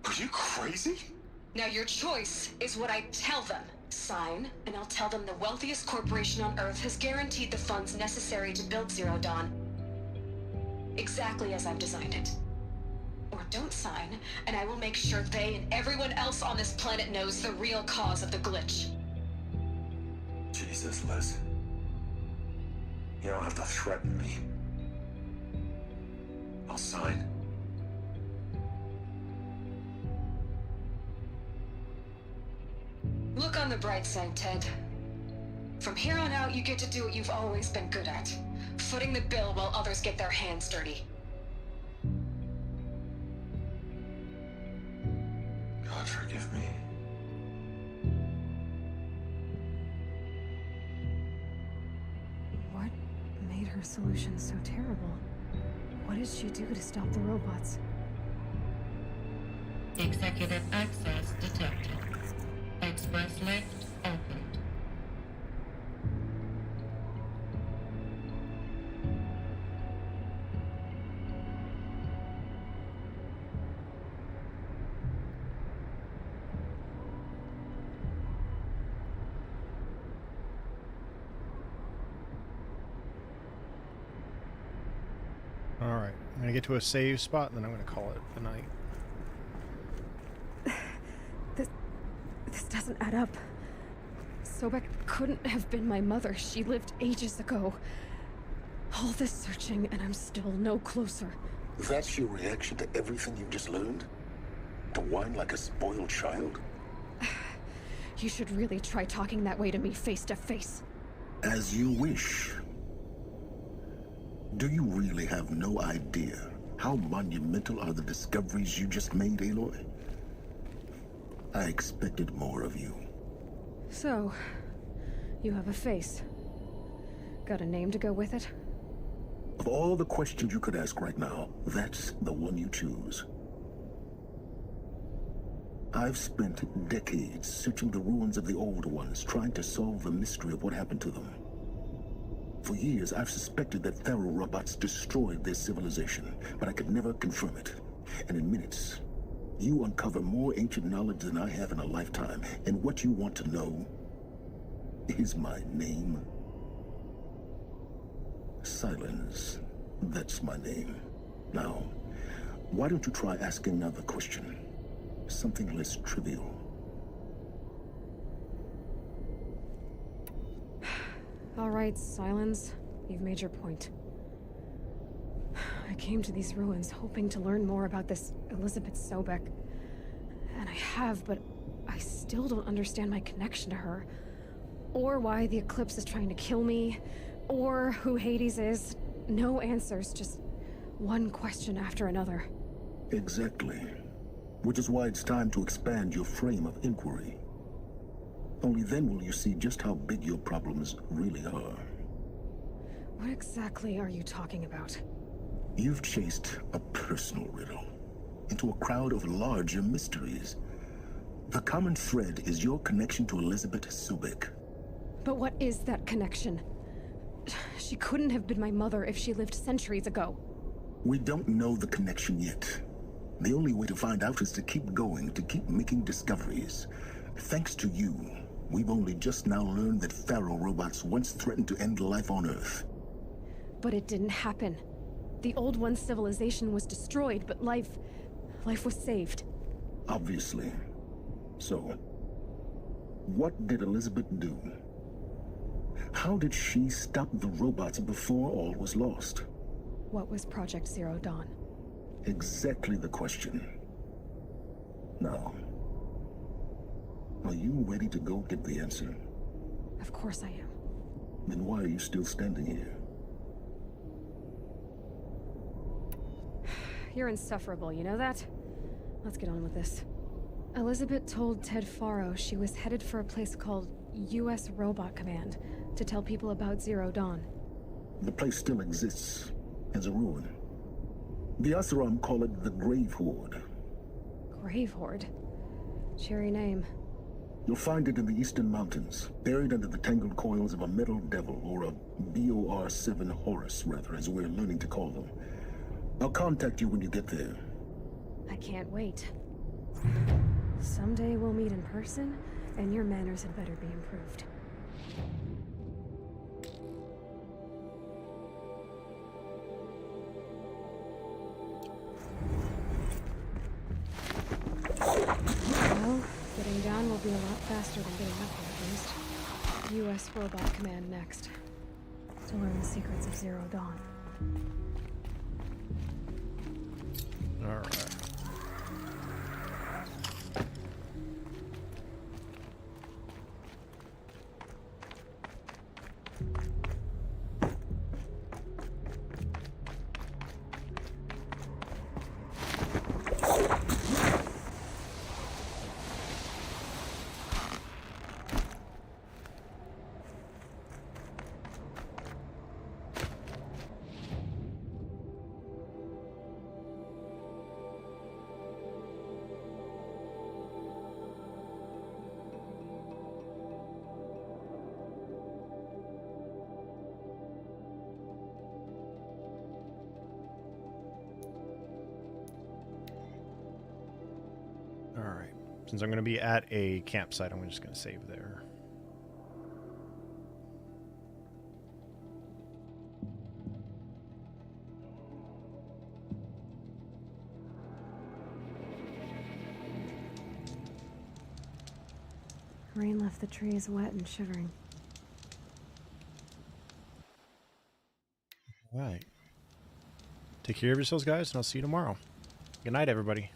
Are you crazy? Now your choice is what I tell them. Sign, and I'll tell them the wealthiest corporation on Earth has guaranteed the funds necessary to build Zero Dawn. Exactly as I've designed it. Or don't sign, and I will make sure they and everyone else on this planet knows the real cause of the glitch. Jesus, Liz. You don't have to threaten me. I'll sign. Look on the bright side, Ted. From here on out, you get to do what you've always been good at. Footing the bill while others get their hands dirty. God forgive me. What made her solution so terrible? What did she do to stop the robots? Executive access detected. Express lift opened. Alright, I'm gonna get to a save spot and then I'm gonna call it the night. This doesn't add up. Sobek couldn't have been my mother. She lived ages ago. All this searching and I'm still no closer. That's your reaction to everything you've just learned? To whine like a spoiled child? You should really try talking that way to me face to face. As you wish. Do you really have no idea how monumental are the discoveries you just made, Aloy? I expected more of you. So, you have a face. Got a name to go with it? Of all the questions you could ask right now, that's the one you choose. I've spent decades searching the ruins of the old ones, trying to solve the mystery of what happened to them. For years, I've suspected that Thero robots destroyed their civilization, but I could never confirm it. And in minutes, you uncover more ancient knowledge than I have in a lifetime. And what you want to know is my name. Silence. That's my name. Now, why don't you try asking another question? Something less trivial. All right, Silence. You've made your point. I came to these ruins hoping to learn more about this Elizabeth Sobek. And I have, but I still don't understand my connection to her. Or why the Eclipse is trying to kill me. Or who Hades is. No answers, just one question after another. Exactly. Which is why it's time to expand your frame of inquiry. Only then will you see just how big your problems really are. What exactly are you talking about? You've chased a personal riddle into a crowd of larger mysteries. The common thread is your connection to Elizabeth Sobek. But what is that connection? She couldn't have been my mother if she lived centuries ago. We don't know the connection yet. The only way to find out is to keep going, to keep making discoveries. Thanks to you, we've only just now learned that Thero robots once threatened to end life on Earth. But it didn't happen. The Old One's civilization was destroyed, but life was saved. Obviously. So, what did Elizabeth do? How did she stop the robots before all was lost? What was Project Zero Dawn? Exactly the question. Now, are you ready to go get the answer? Of course I am. Then why are you still standing here? You're insufferable, you know that? Let's get on with this. Elizabeth told Ted Faro she was headed for a place called U.S. Robot Command to tell people about Zero Dawn. The place still exists as a ruin. The Asaram call it the Grave Horde. Grave Horde? Cheery name. You'll find it in the eastern mountains, buried under the tangled coils of a metal devil, or a BOR-7 Horus, rather, as we're learning to call them. I'll contact you when you get there. I can't wait. Someday we'll meet in person, and your manners had better be improved. Well, getting down will be a lot faster than getting up here, at least. U.S. Robot Command next. To learn the secrets of Zero Dawn. Alright. Alright. Since I'm going to be at a campsite, I'm just going to save there. Rain left the trees wet and shivering. Alright. Take care of yourselves, guys, and I'll see you tomorrow. Good night, everybody.